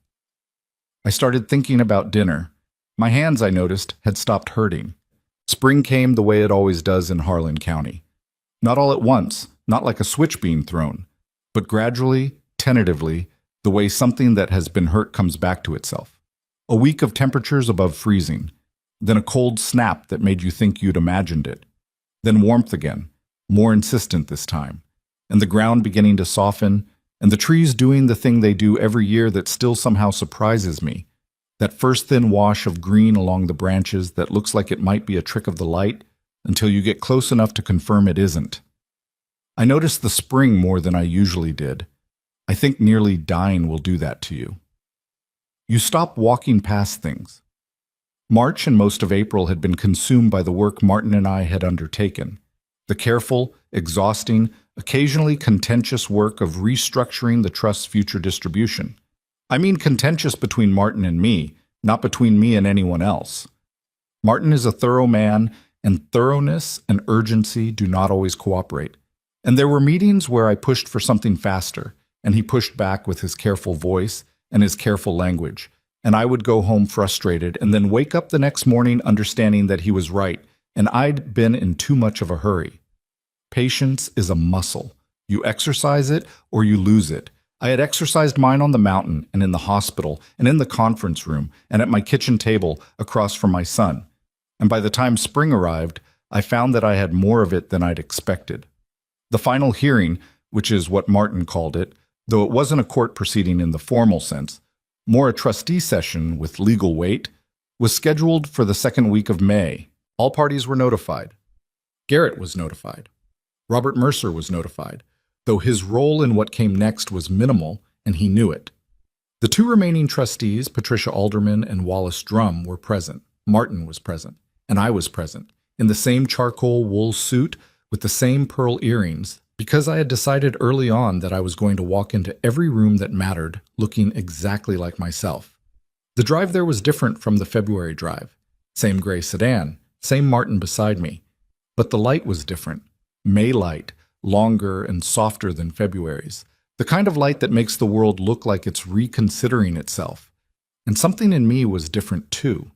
I started thinking about dinner. My hands, I noticed, had stopped hurting. Spring came the way it always does in Harlan County. Not all at once, not like a switch being thrown, but gradually, tentatively, the way something that has been hurt comes back to itself. A week of temperatures above freezing, then a cold snap that made you think you'd imagined it, then warmth again, more insistent this time, and the ground beginning to soften, and the trees doing the thing they do every year that still somehow surprises me, that first thin wash of green along the branches that looks like it might be a trick of the light until you get close enough to confirm it isn't. I noticed the spring more than I usually did. I think nearly dying will do that to you. You stop walking past things. March and most of April had been consumed by the work Martin and I had undertaken, the careful, exhausting, occasionally contentious work of restructuring the trust's future distribution. I mean contentious between Martin and me, not between me and anyone else. Martin is a thorough man, and thoroughness and urgency do not always cooperate. And there were meetings where I pushed for something faster, and he pushed back with his careful voice and his careful language, and I would go home frustrated and then wake up the next morning understanding that he was right, and I'd been in too much of a hurry. Patience is a muscle. You exercise it or you lose it. I had exercised mine on the mountain and in the hospital and in the conference room and at my kitchen table across from my son. And by the time spring arrived, I found that I had more of it than I'd expected. The final hearing, which is what Martin called it, though it wasn't a court proceeding in the formal sense, more a trustee session with legal weight, was scheduled for the second week of May. All parties were notified. Garrett was notified. Robert Mercer was notified, though his role in what came next was minimal, and he knew it. The two remaining trustees, Patricia Alderman and Wallace Drum, were present. Martin was present, and I was present, in the same charcoal wool suit with the same pearl earrings, because I had decided early on that I was going to walk into every room that mattered looking exactly like myself. The drive there was different from the February drive. Same gray sedan, same Martin beside me. But the light was different. May light, longer and softer than February's. The kind of light that makes the world look like it's reconsidering itself. And something in me was different too.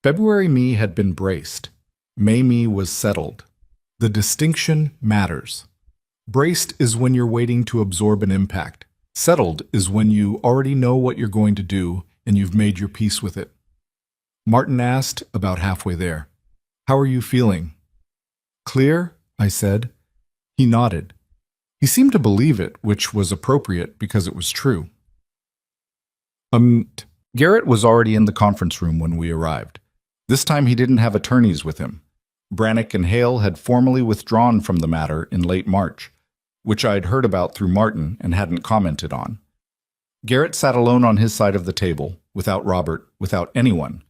February me had been braced. May me was settled. The distinction matters. Braced is when you're waiting to absorb an impact. Settled is when you already know what you're going to do and you've made your peace with it. Martin asked, about halfway there, "How are you feeling?" "Clear?" I said. He nodded. He seemed to believe it, which was appropriate because it was true. Garrett was already in the conference room when we arrived. This time he didn't have attorneys with him. Brannick and Hale had formally withdrawn from the matter in late March, which I'd heard about through Martin and hadn't commented on. Garrett sat alone on his side of the table, without Robert, without anyone,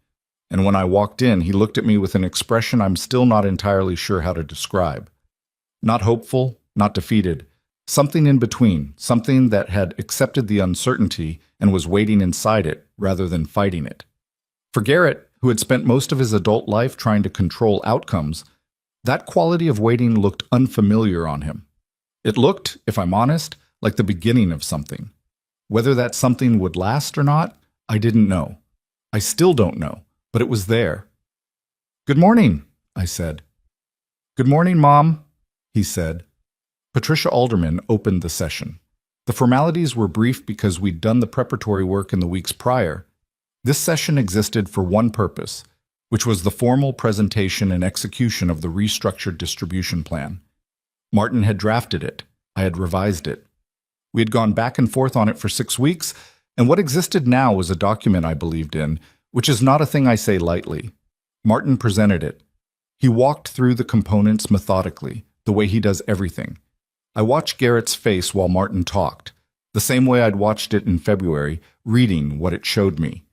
and when I walked in, he looked at me with an expression I'm still not entirely sure how to describe. Not hopeful, not defeated, something in between, something that had accepted the uncertainty and was waiting inside it rather than fighting it. For Garrett, who had spent most of his adult life trying to control outcomes, that quality of waiting looked unfamiliar on him. It looked, if I'm honest, like the beginning of something. Whether that something would last or not, I didn't know. I still don't know, but it was there. "Good morning," I said. "Good morning, Mom," he said. Patricia Alderman opened the session. The formalities were brief because we'd done the preparatory work in the weeks prior. This session existed for one purpose, which was the formal presentation and execution of the restructured distribution plan. Martin had drafted it. I had revised it. We had gone back and forth on it for 6 weeks, and what existed now was a document I believed in, which is not a thing I say lightly. Martin presented it. He walked through the components methodically, the way he does everything. I watched Garrett's face while Martin talked, the same way I'd watched it in February, reading what it showed me.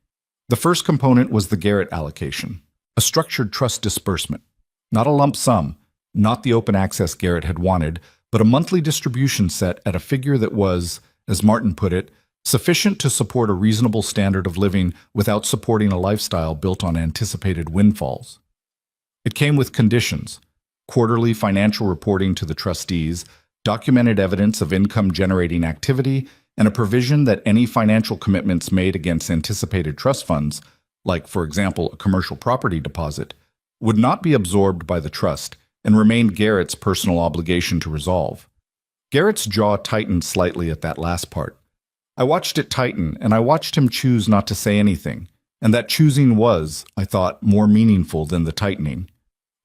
The first component was the Garrett allocation, a structured trust disbursement. Not a lump sum, not the open access Garrett had wanted, but a monthly distribution set at a figure that was, as Martin put it, sufficient to support a reasonable standard of living without supporting a lifestyle built on anticipated windfalls. It came with conditions: quarterly financial reporting to the trustees, documented evidence of income-generating activity, and a provision that any financial commitments made against anticipated trust funds, like, for example, a commercial property deposit, would not be absorbed by the trust and remained Garrett's personal obligation to resolve. Garrett's jaw tightened slightly at that last part. I watched it tighten, and I watched him choose not to say anything, and that choosing was, I thought, more meaningful than the tightening.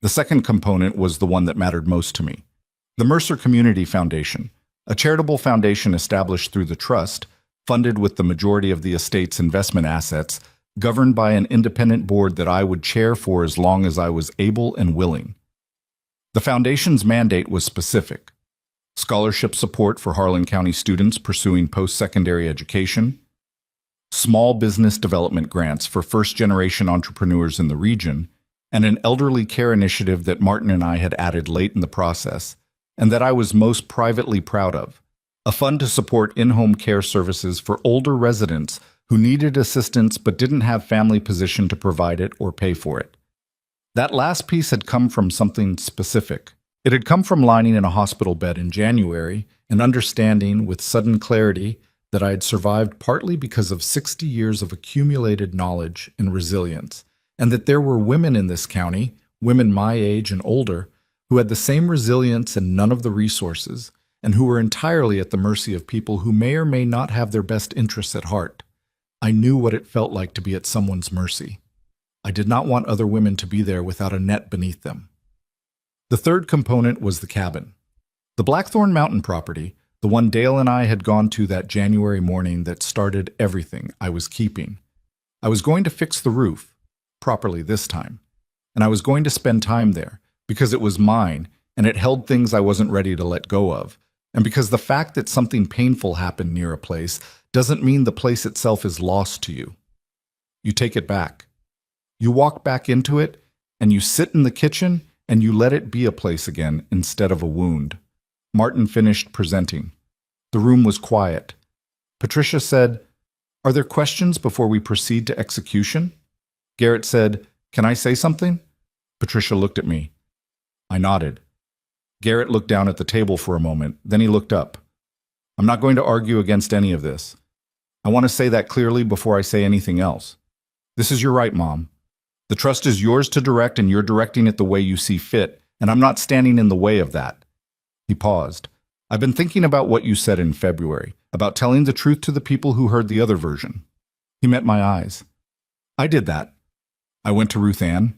The second component was the one that mattered most to me. The Mercer Community Foundation, a charitable foundation established through the trust, funded with the majority of the estate's investment assets, governed by an independent board that I would chair for as long as I was able and willing. The foundation's mandate was specific: scholarship support for Harlan County students pursuing post-secondary education, small business development grants for first-generation entrepreneurs in the region, and an elderly care initiative that Martin and I had added late in the process, and that I was most privately proud of, a fund to support in-home care services for older residents who needed assistance but didn't have family position to provide it or pay for it. That last piece had come from something specific. It had come from lying in a hospital bed in January and understanding with sudden clarity that I had survived partly because of 60 years of accumulated knowledge and resilience, and that there were women in this county, women my age and older, who had the same resilience and none of the resources, and who were entirely at the mercy of people who may or may not have their best interests at heart. I knew what it felt like to be at someone's mercy. I did not want other women to be there without a net beneath them. The third component was the cabin. The Blackthorn Mountain property, the one Dale and I had gone to that January morning that started everything I was keeping. I was going to fix the roof, properly this time, and I was going to spend time there, because it was mine and it held things I wasn't ready to let go of, and because the fact that something painful happened near a place doesn't mean the place itself is lost to you. You take it back. You walk back into it, and you sit in the kitchen, and you let it be a place again instead of a wound. Martin finished presenting. The room was quiet. Patricia said, "Are there questions before we proceed to execution?" Garrett said, "Can I say something?" Patricia looked at me. I nodded. Garrett looked down at the table for a moment, then he looked up. "I'm not going to argue against any of this. I want to say that clearly before I say anything else. This is your right, Mom. The trust is yours to direct, and you're directing it the way you see fit, and I'm not standing in the way of that." He paused. "I've been thinking about what you said in February, about telling the truth to the people who heard the other version." He met my eyes. "I did that. I went to Ruth Ann.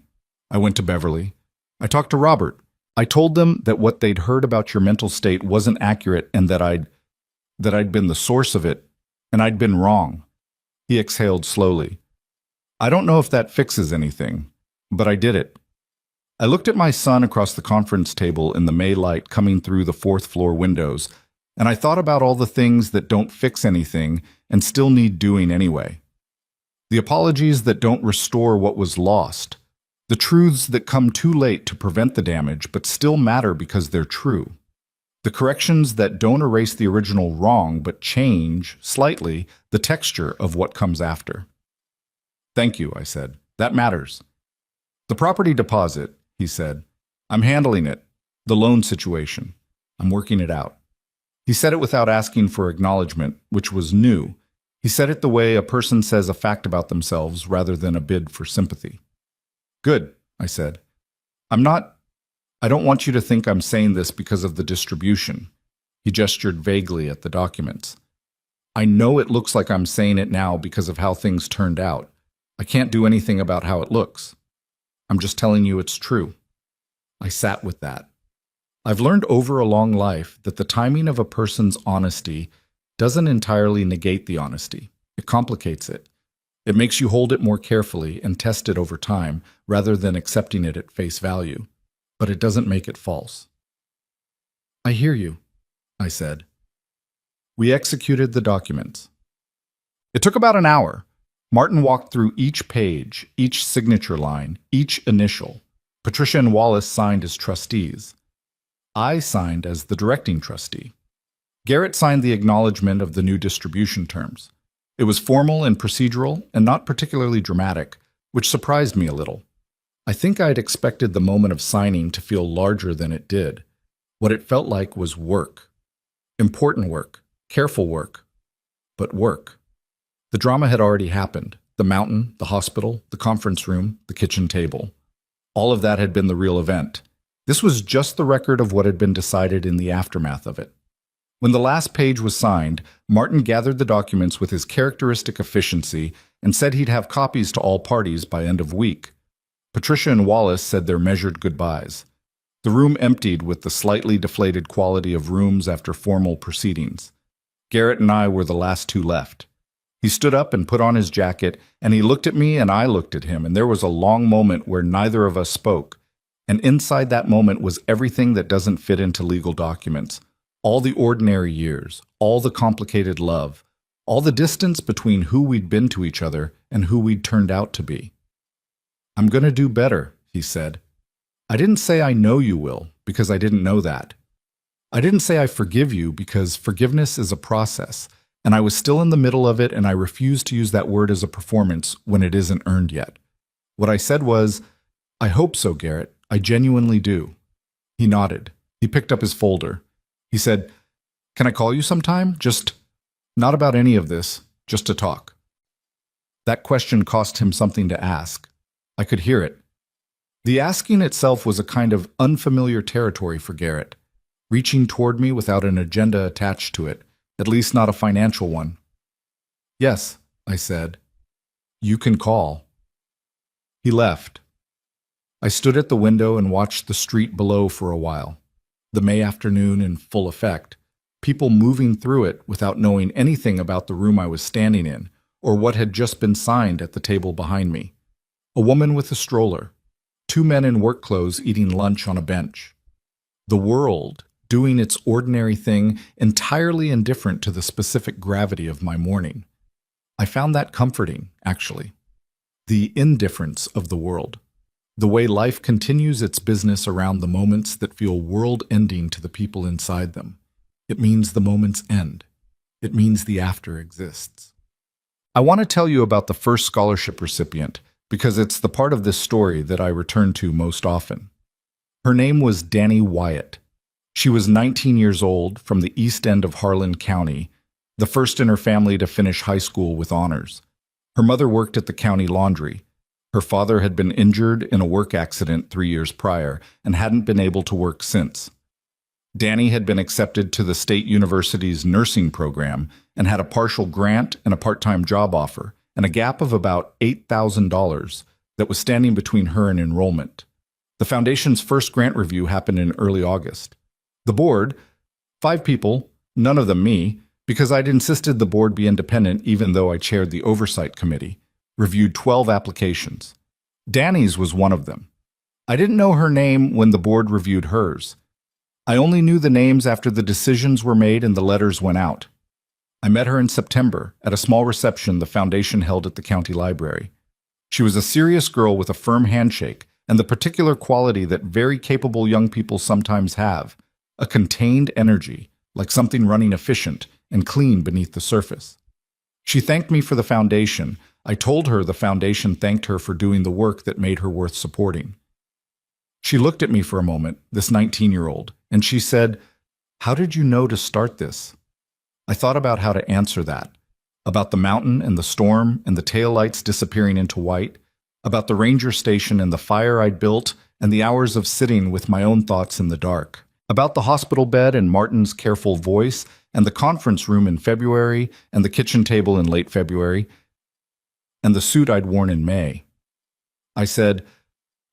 I went to Beverly. I talked to Robert. I told them that what they'd heard about your mental state wasn't accurate and that I'd been the source of it, and I'd been wrong." He exhaled slowly. "I don't know if that fixes anything, but I did it." I looked at my son across the conference table in the May light coming through the fourth-floor windows, and I thought about all the things that don't fix anything and still need doing anyway. The apologies that don't restore what was lost. The truths that come too late to prevent the damage but still matter because they're true. The corrections that don't erase the original wrong but change, slightly, the texture of what comes after. "Thank you," I said. "That matters." "The property deposit," he said. "I'm handling it. The loan situation. I'm working it out." He said it without asking for acknowledgement, which was new. He said it the way a person says a fact about themselves rather than a bid for sympathy. "Good," I said. I don't want you to think I'm saying this because of the distribution." He gestured vaguely at the documents. "I know it looks like I'm saying it now because of how things turned out. I can't do anything about how it looks. I'm just telling you it's true." I sat with that. I've learned over a long life that the timing of a person's honesty doesn't entirely negate the honesty. It complicates it. It makes you hold it more carefully and test it over time rather than accepting it at face value. But it doesn't make it false. "I hear you," I said. We executed the documents. It took about an hour. Martin walked through each page, each signature line, each initial. Patricia and Wallace signed as trustees. I signed as the directing trustee. Garrett signed the acknowledgement of the new distribution terms. It was formal and procedural and not particularly dramatic, which surprised me a little. I think I'd expected the moment of signing to feel larger than it did. What it felt like was work. Important work, careful work, but work. The drama had already happened. The mountain, the hospital, the conference room, the kitchen table. All of that had been the real event. This was just the record of what had been decided in the aftermath of it. When the last page was signed, Martin gathered the documents with his characteristic efficiency and said he'd have copies to all parties by end of week. Patricia and Wallace said their measured goodbyes. The room emptied with the slightly deflated quality of rooms after formal proceedings. Garrett and I were the last two left. He stood up and put on his jacket, and he looked at me and I looked at him, and there was a long moment where neither of us spoke. And inside that moment was everything that doesn't fit into legal documents. All the ordinary years, all the complicated love, all the distance between who we'd been to each other and who we'd turned out to be. "I'm going to do better," he said. "I didn't say I know you will, because I didn't know that. I didn't say I forgive you, because forgiveness is a process, and I was still in the middle of it, and I refuse to use that word as a performance when it isn't earned yet. What I said was, I hope so, Garrett. I genuinely do. He nodded. He picked up his folder. He said, "Can I call you sometime? Just not about any of this, just to talk." That question cost him something to ask. I could hear it. The asking itself was a kind of unfamiliar territory for Garrett, reaching toward me without an agenda attached to it, at least not a financial one. "Yes," I said. "You can call." He left. I stood at the window and watched the street below for a while. The May afternoon in full effect, people moving through it without knowing anything about the room I was standing in, or what had just been signed at the table behind me. A woman with a stroller, two men in work clothes eating lunch on a bench. The world doing its ordinary thing, entirely indifferent to the specific gravity of my morning. I found that comforting, actually. The indifference of the world. The way life continues its business around the moments that feel world-ending to the people inside them. It means the moments end. It means the after exists. I want to tell you about the first scholarship recipient, because it's the part of this story that I return to most often. Her name was Danny Wyatt. She was 19 years old, from the east end of Harlan County, the first in her family to finish high school with honors. Her mother worked at the county laundry. Her father had been injured in a work accident 3 years prior and hadn't been able to work since. Danny had been accepted to the state university's nursing program and had a partial grant and a part-time job offer, and a gap of about $8,000 that was standing between her and enrollment. The foundation's first grant review happened in early August. The board, 5 people, none of them me, because I'd insisted the board be independent even though I chaired the oversight committee, reviewed 12 applications. Danny's was one of them. I didn't know her name when the board reviewed hers. I only knew the names after the decisions were made and the letters went out. I met her in September at a small reception the foundation held at the county library. She was a serious girl with a firm handshake and the particular quality that very capable young people sometimes have, a contained energy, like something running efficient and clean beneath the surface. She thanked me for the foundation. I told her the foundation thanked her for doing the work that made her worth supporting. She looked at me for a moment, this 19-year-old, and she said, "How did you know to start this?" I thought about how to answer that, about the mountain and the storm and the taillights disappearing into white, about the ranger station and the fire I'd built and the hours of sitting with my own thoughts in the dark, about the hospital bed and Martin's careful voice and the conference room in February and the kitchen table in late February and the suit I'd worn in May. I said,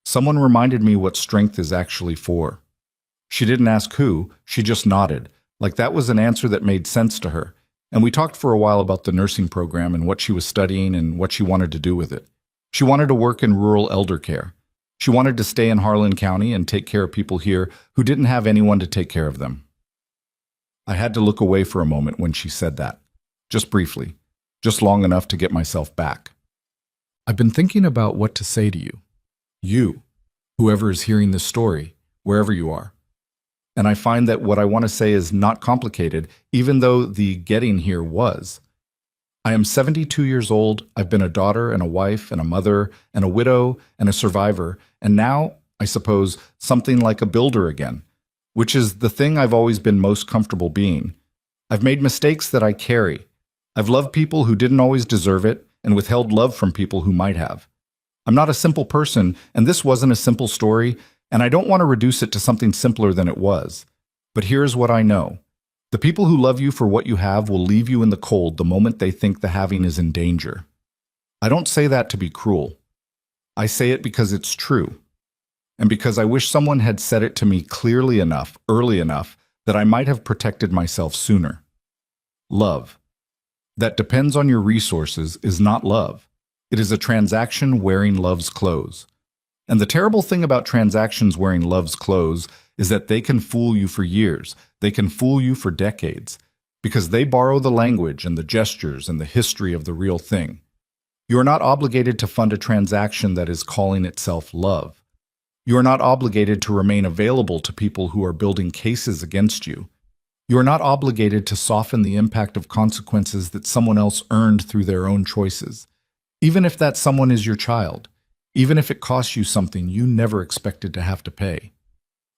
"Someone reminded me what strength is actually for." She didn't ask who, she just nodded, like that was an answer that made sense to her, and we talked for a while about the nursing program and what she was studying and what she wanted to do with it. She wanted to work in rural elder care. She wanted to stay in Harlan County and take care of people here who didn't have anyone to take care of them. I had to look away for a moment when she said that, just briefly, just long enough to get myself back. I've been thinking about what to say to you, whoever is hearing this story, wherever you are. And I find that what I want to say is not complicated, even though the getting here was. I am 72 years old, I've been a daughter and a wife and a mother and a widow and a survivor, and now, I suppose, something like a builder again, which is the thing I've always been most comfortable being. I've made mistakes that I carry. I've loved people who didn't always deserve it and withheld love from people who might have. I'm not a simple person, and this wasn't a simple story, and I don't want to reduce it to something simpler than it was. But here's what I know. The people who love you for what you have will leave you in the cold the moment they think the having is in danger. I don't say that to be cruel. I say it because it's true, and because I wish someone had said it to me clearly enough, early enough, that I might have protected myself sooner. Love that depends on your resources is not love. It is a transaction wearing love's clothes. And the terrible thing about transactions wearing love's clothes is that they can fool you for years. They can fool you for decades, because they borrow the language and the gestures and the history of the real thing. You are not obligated to fund a transaction that is calling itself love. You are not obligated to remain available to people who are building cases against you. You are not obligated to soften the impact of consequences that someone else earned through their own choices, even if that someone is your child, even if it costs you something you never expected to have to pay.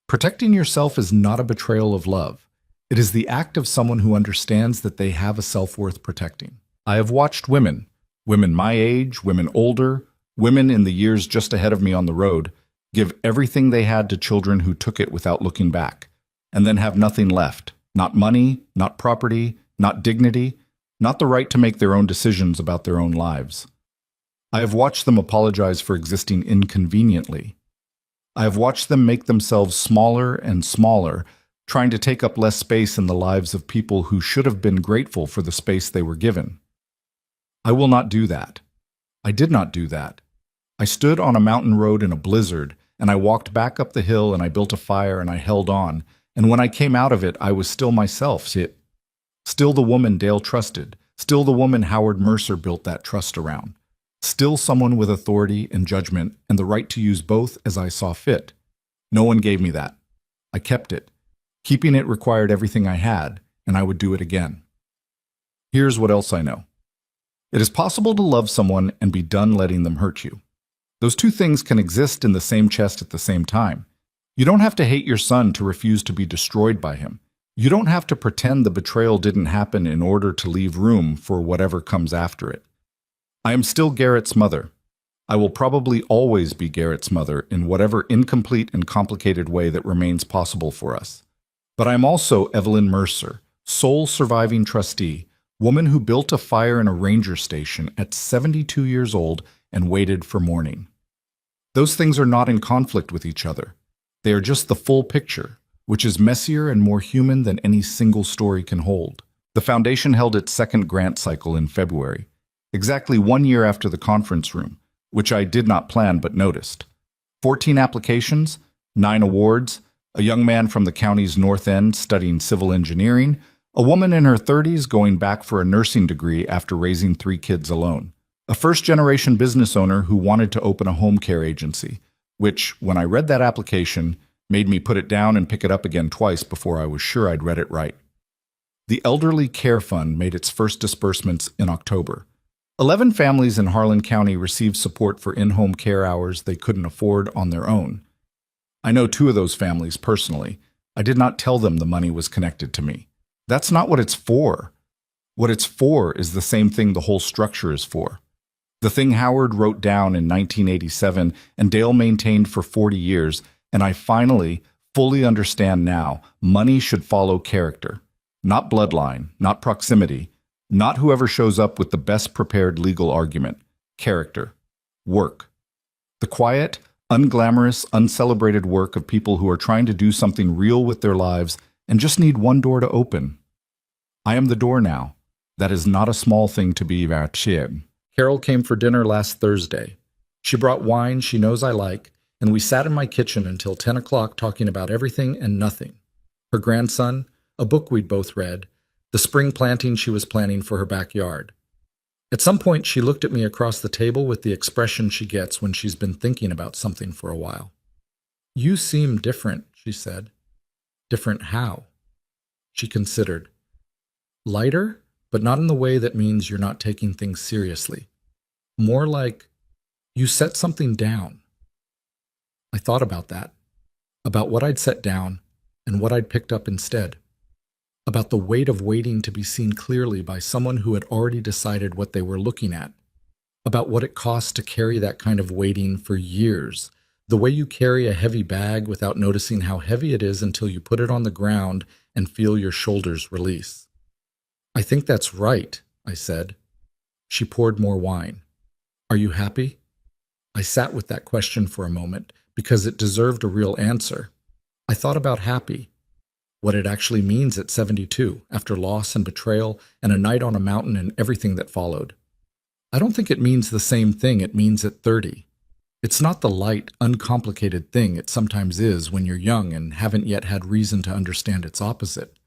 Protecting yourself is not a betrayal of love. It is the act of someone who understands that they have a self-worth protecting. I have watched women my age, women older, women in the years just ahead of me on the road, give everything they had to children who took it without looking back, and then have nothing left. Not money, not property, not dignity, not the right to make their own decisions about their own lives. I have watched them apologize for existing inconveniently. I have watched them make themselves smaller and smaller, trying to take up less space in the lives of people who should have been grateful for the space they were given. I will not do that. I did not do that. I stood on a mountain road in a blizzard, and I walked back up the hill, and I built a fire, and I held on, and when I came out of it, I was still myself, still the woman Dale trusted, still the woman Howard Mercer built that trust around, still someone with authority and judgment and the right to use both as I saw fit. No one gave me that. I kept it. Keeping it required everything I had, and I would do it again. Here's what else I know. It is possible to love someone and be done letting them hurt you. Those two things can exist in the same chest at the same time. You don't have to hate your son to refuse to be destroyed by him. You don't have to pretend the betrayal didn't happen in order to leave room for whatever comes after it. I am still Garrett's mother. I will probably always be Garrett's mother in whatever incomplete and complicated way that remains possible for us. But I am also Evelyn Mercer, sole surviving trustee, woman who built a fire in a ranger station at 72 years old and waited for morning. Those things are not in conflict with each other. They are just the full picture, which is messier and more human than any single story can hold. The foundation held its second grant cycle in February, exactly 1 year after the conference room, which I did not plan but noticed. 14 applications, 9 awards, a young man from the county's north end studying civil engineering, a woman in her 30s going back for a nursing degree after raising 3 kids alone, a first-generation business owner who wanted to open a home care agency, which, when I read that application, made me put it down and pick it up again twice before I was sure I'd read it right. The Elderly Care Fund made its first disbursements in October. 11 families in Harlan County received support for in-home care hours they couldn't afford on their own. I know 2 of those families personally. I did not tell them the money was connected to me. That's not what it's for. What it's for is the same thing the whole structure is for. The thing Howard wrote down in 1987 and Dale maintained for 40 years, and I finally, fully understand now, money should follow character. Not bloodline, not proximity, not whoever shows up with the best prepared legal argument. Character. Work. The quiet, unglamorous, uncelebrated work of people who are trying to do something real with their lives and just need one door to open. I am the door now. That is not a small thing to be vaccinated. Carol came for dinner last Thursday. She brought wine she knows I like, and we sat in my kitchen until 10 o'clock talking about everything and nothing. Her grandson, a book we'd both read, the spring planting she was planning for her backyard. At some point, she looked at me across the table with the expression she gets when she's been thinking about something for a while. "You seem different," she said. "Different how?" She considered. "Lighter, but not in the way that means you're not taking things seriously. More like you set something down." I thought about that, about what I'd set down and what I'd picked up instead, about the weight of waiting to be seen clearly by someone who had already decided what they were looking at, about what it costs to carry that kind of waiting for years, the way you carry a heavy bag without noticing how heavy it is until you put it on the ground and feel your shoulders release. "I think that's right," I said. She poured more wine. "Are you happy?" I sat with that question for a moment because it deserved a real answer. I thought about happy, what it actually means at 72, after loss and betrayal and a night on a mountain and everything that followed. I don't think it means the same thing it means at 30. It's not the light, uncomplicated thing it sometimes is when you're young and haven't yet had reason to understand its opposite.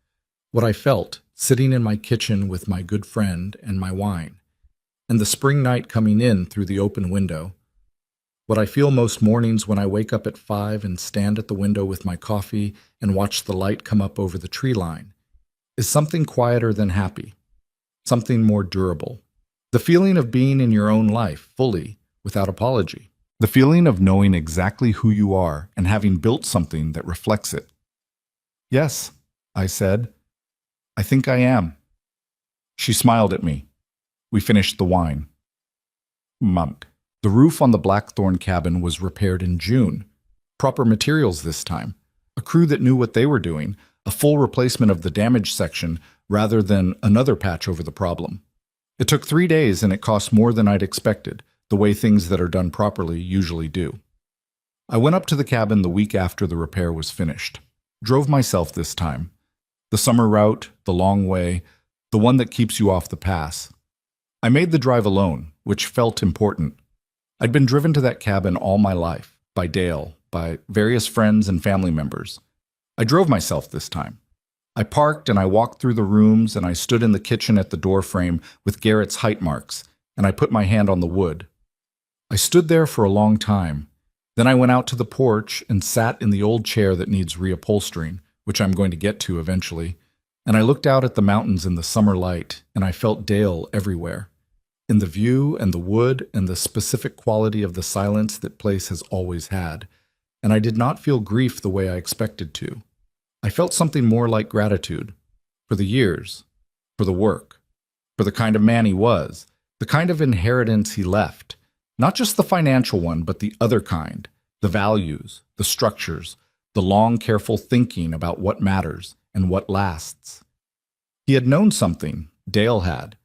What I felt, sitting in my kitchen with my good friend and my wine, and the spring night coming in through the open window, what I feel most mornings when I wake up at 5 and stand at the window with my coffee and watch the light come up over the tree line, is something quieter than happy, something more durable. The feeling of being in your own life, fully, without apology. The feeling of knowing exactly who you are and having built something that reflects it. Yes, I said. I think I am. She smiled at me. We finished the wine. Monk. The roof on the Blackthorn cabin was repaired in June. Proper materials this time. A crew that knew what they were doing. A full replacement of the damaged section rather than another patch over the problem. It took 3 days and it cost more than I'd expected, the way things that are done properly usually do. I went up to the cabin the week after the repair was finished. Drove myself this time. The summer route, the long way, the one that keeps you off the pass. I made the drive alone, which felt important. I'd been driven to that cabin all my life, by Dale, by various friends and family members. I drove myself this time. I parked and I walked through the rooms and I stood in the kitchen at the doorframe with Garrett's height marks, and I put my hand on the wood. I stood there for a long time. Then I went out to the porch and sat in the old chair that needs reupholstering, which I'm going to get to eventually, and I looked out at the mountains in the summer light, and I felt Dale everywhere. In the view and the wood and the specific quality of the silence that place has always had, and I did not feel grief the way I expected to. I felt something more like gratitude, for the years, for the work, for the kind of man he was, the kind of inheritance he left, not just the financial one, but the other kind, the values, the structures, the long, careful thinking about what matters and what lasts. He had known something, Dale had.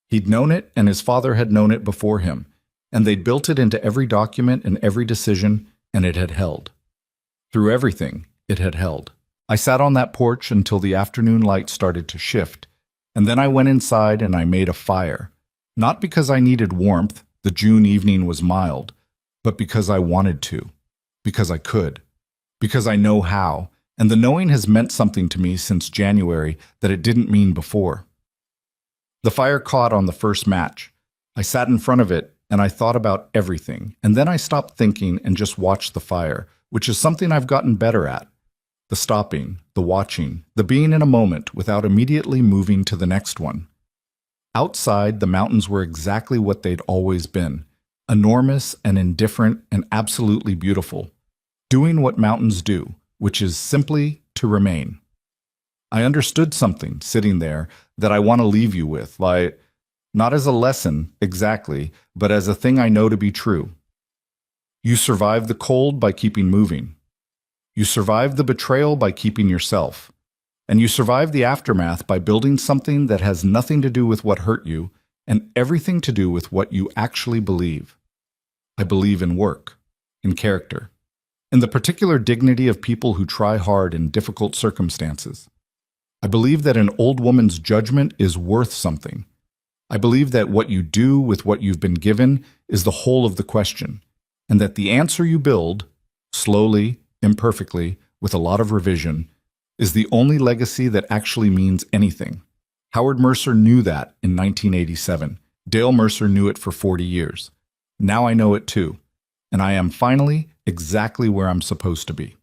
He'd known it, and his father had known it before him, and they'd built it into every document and every decision, and it had held. Through everything, it had held. I sat on that porch until the afternoon light started to shift, and then I went inside and I made a fire. Not because I needed warmth, the June evening was mild, but because I wanted to, because I could, because I know how, and the knowing has meant something to me since January that it didn't mean before. The fire caught on the first match. I sat in front of it and I thought about everything, and then I stopped thinking and just watched the fire, which is something I've gotten better at. The stopping, the watching, the being in a moment without immediately moving to the next one. Outside, the mountains were exactly what they'd always been, enormous and indifferent and absolutely beautiful, doing what mountains do, which is simply to remain. I understood something sitting there that I want to leave you with, like, not as a lesson exactly, but as a thing I know to be true. You survive the cold by keeping moving. You survive the betrayal by keeping yourself. And you survive the aftermath by building something that has nothing to do with what hurt you and everything to do with what you actually believe. I believe in work, in character, in the particular dignity of people who try hard in difficult circumstances. I believe that an old woman's judgment is worth something. I believe that what you do with what you've been given is the whole of the question, and that the answer you build, slowly, imperfectly, with a lot of revision, is the only legacy that actually means anything. Howard Mercer knew that in 1987. Dale Mercer knew it for 40 years. Now I know it too, and I am finally exactly where I'm supposed to be.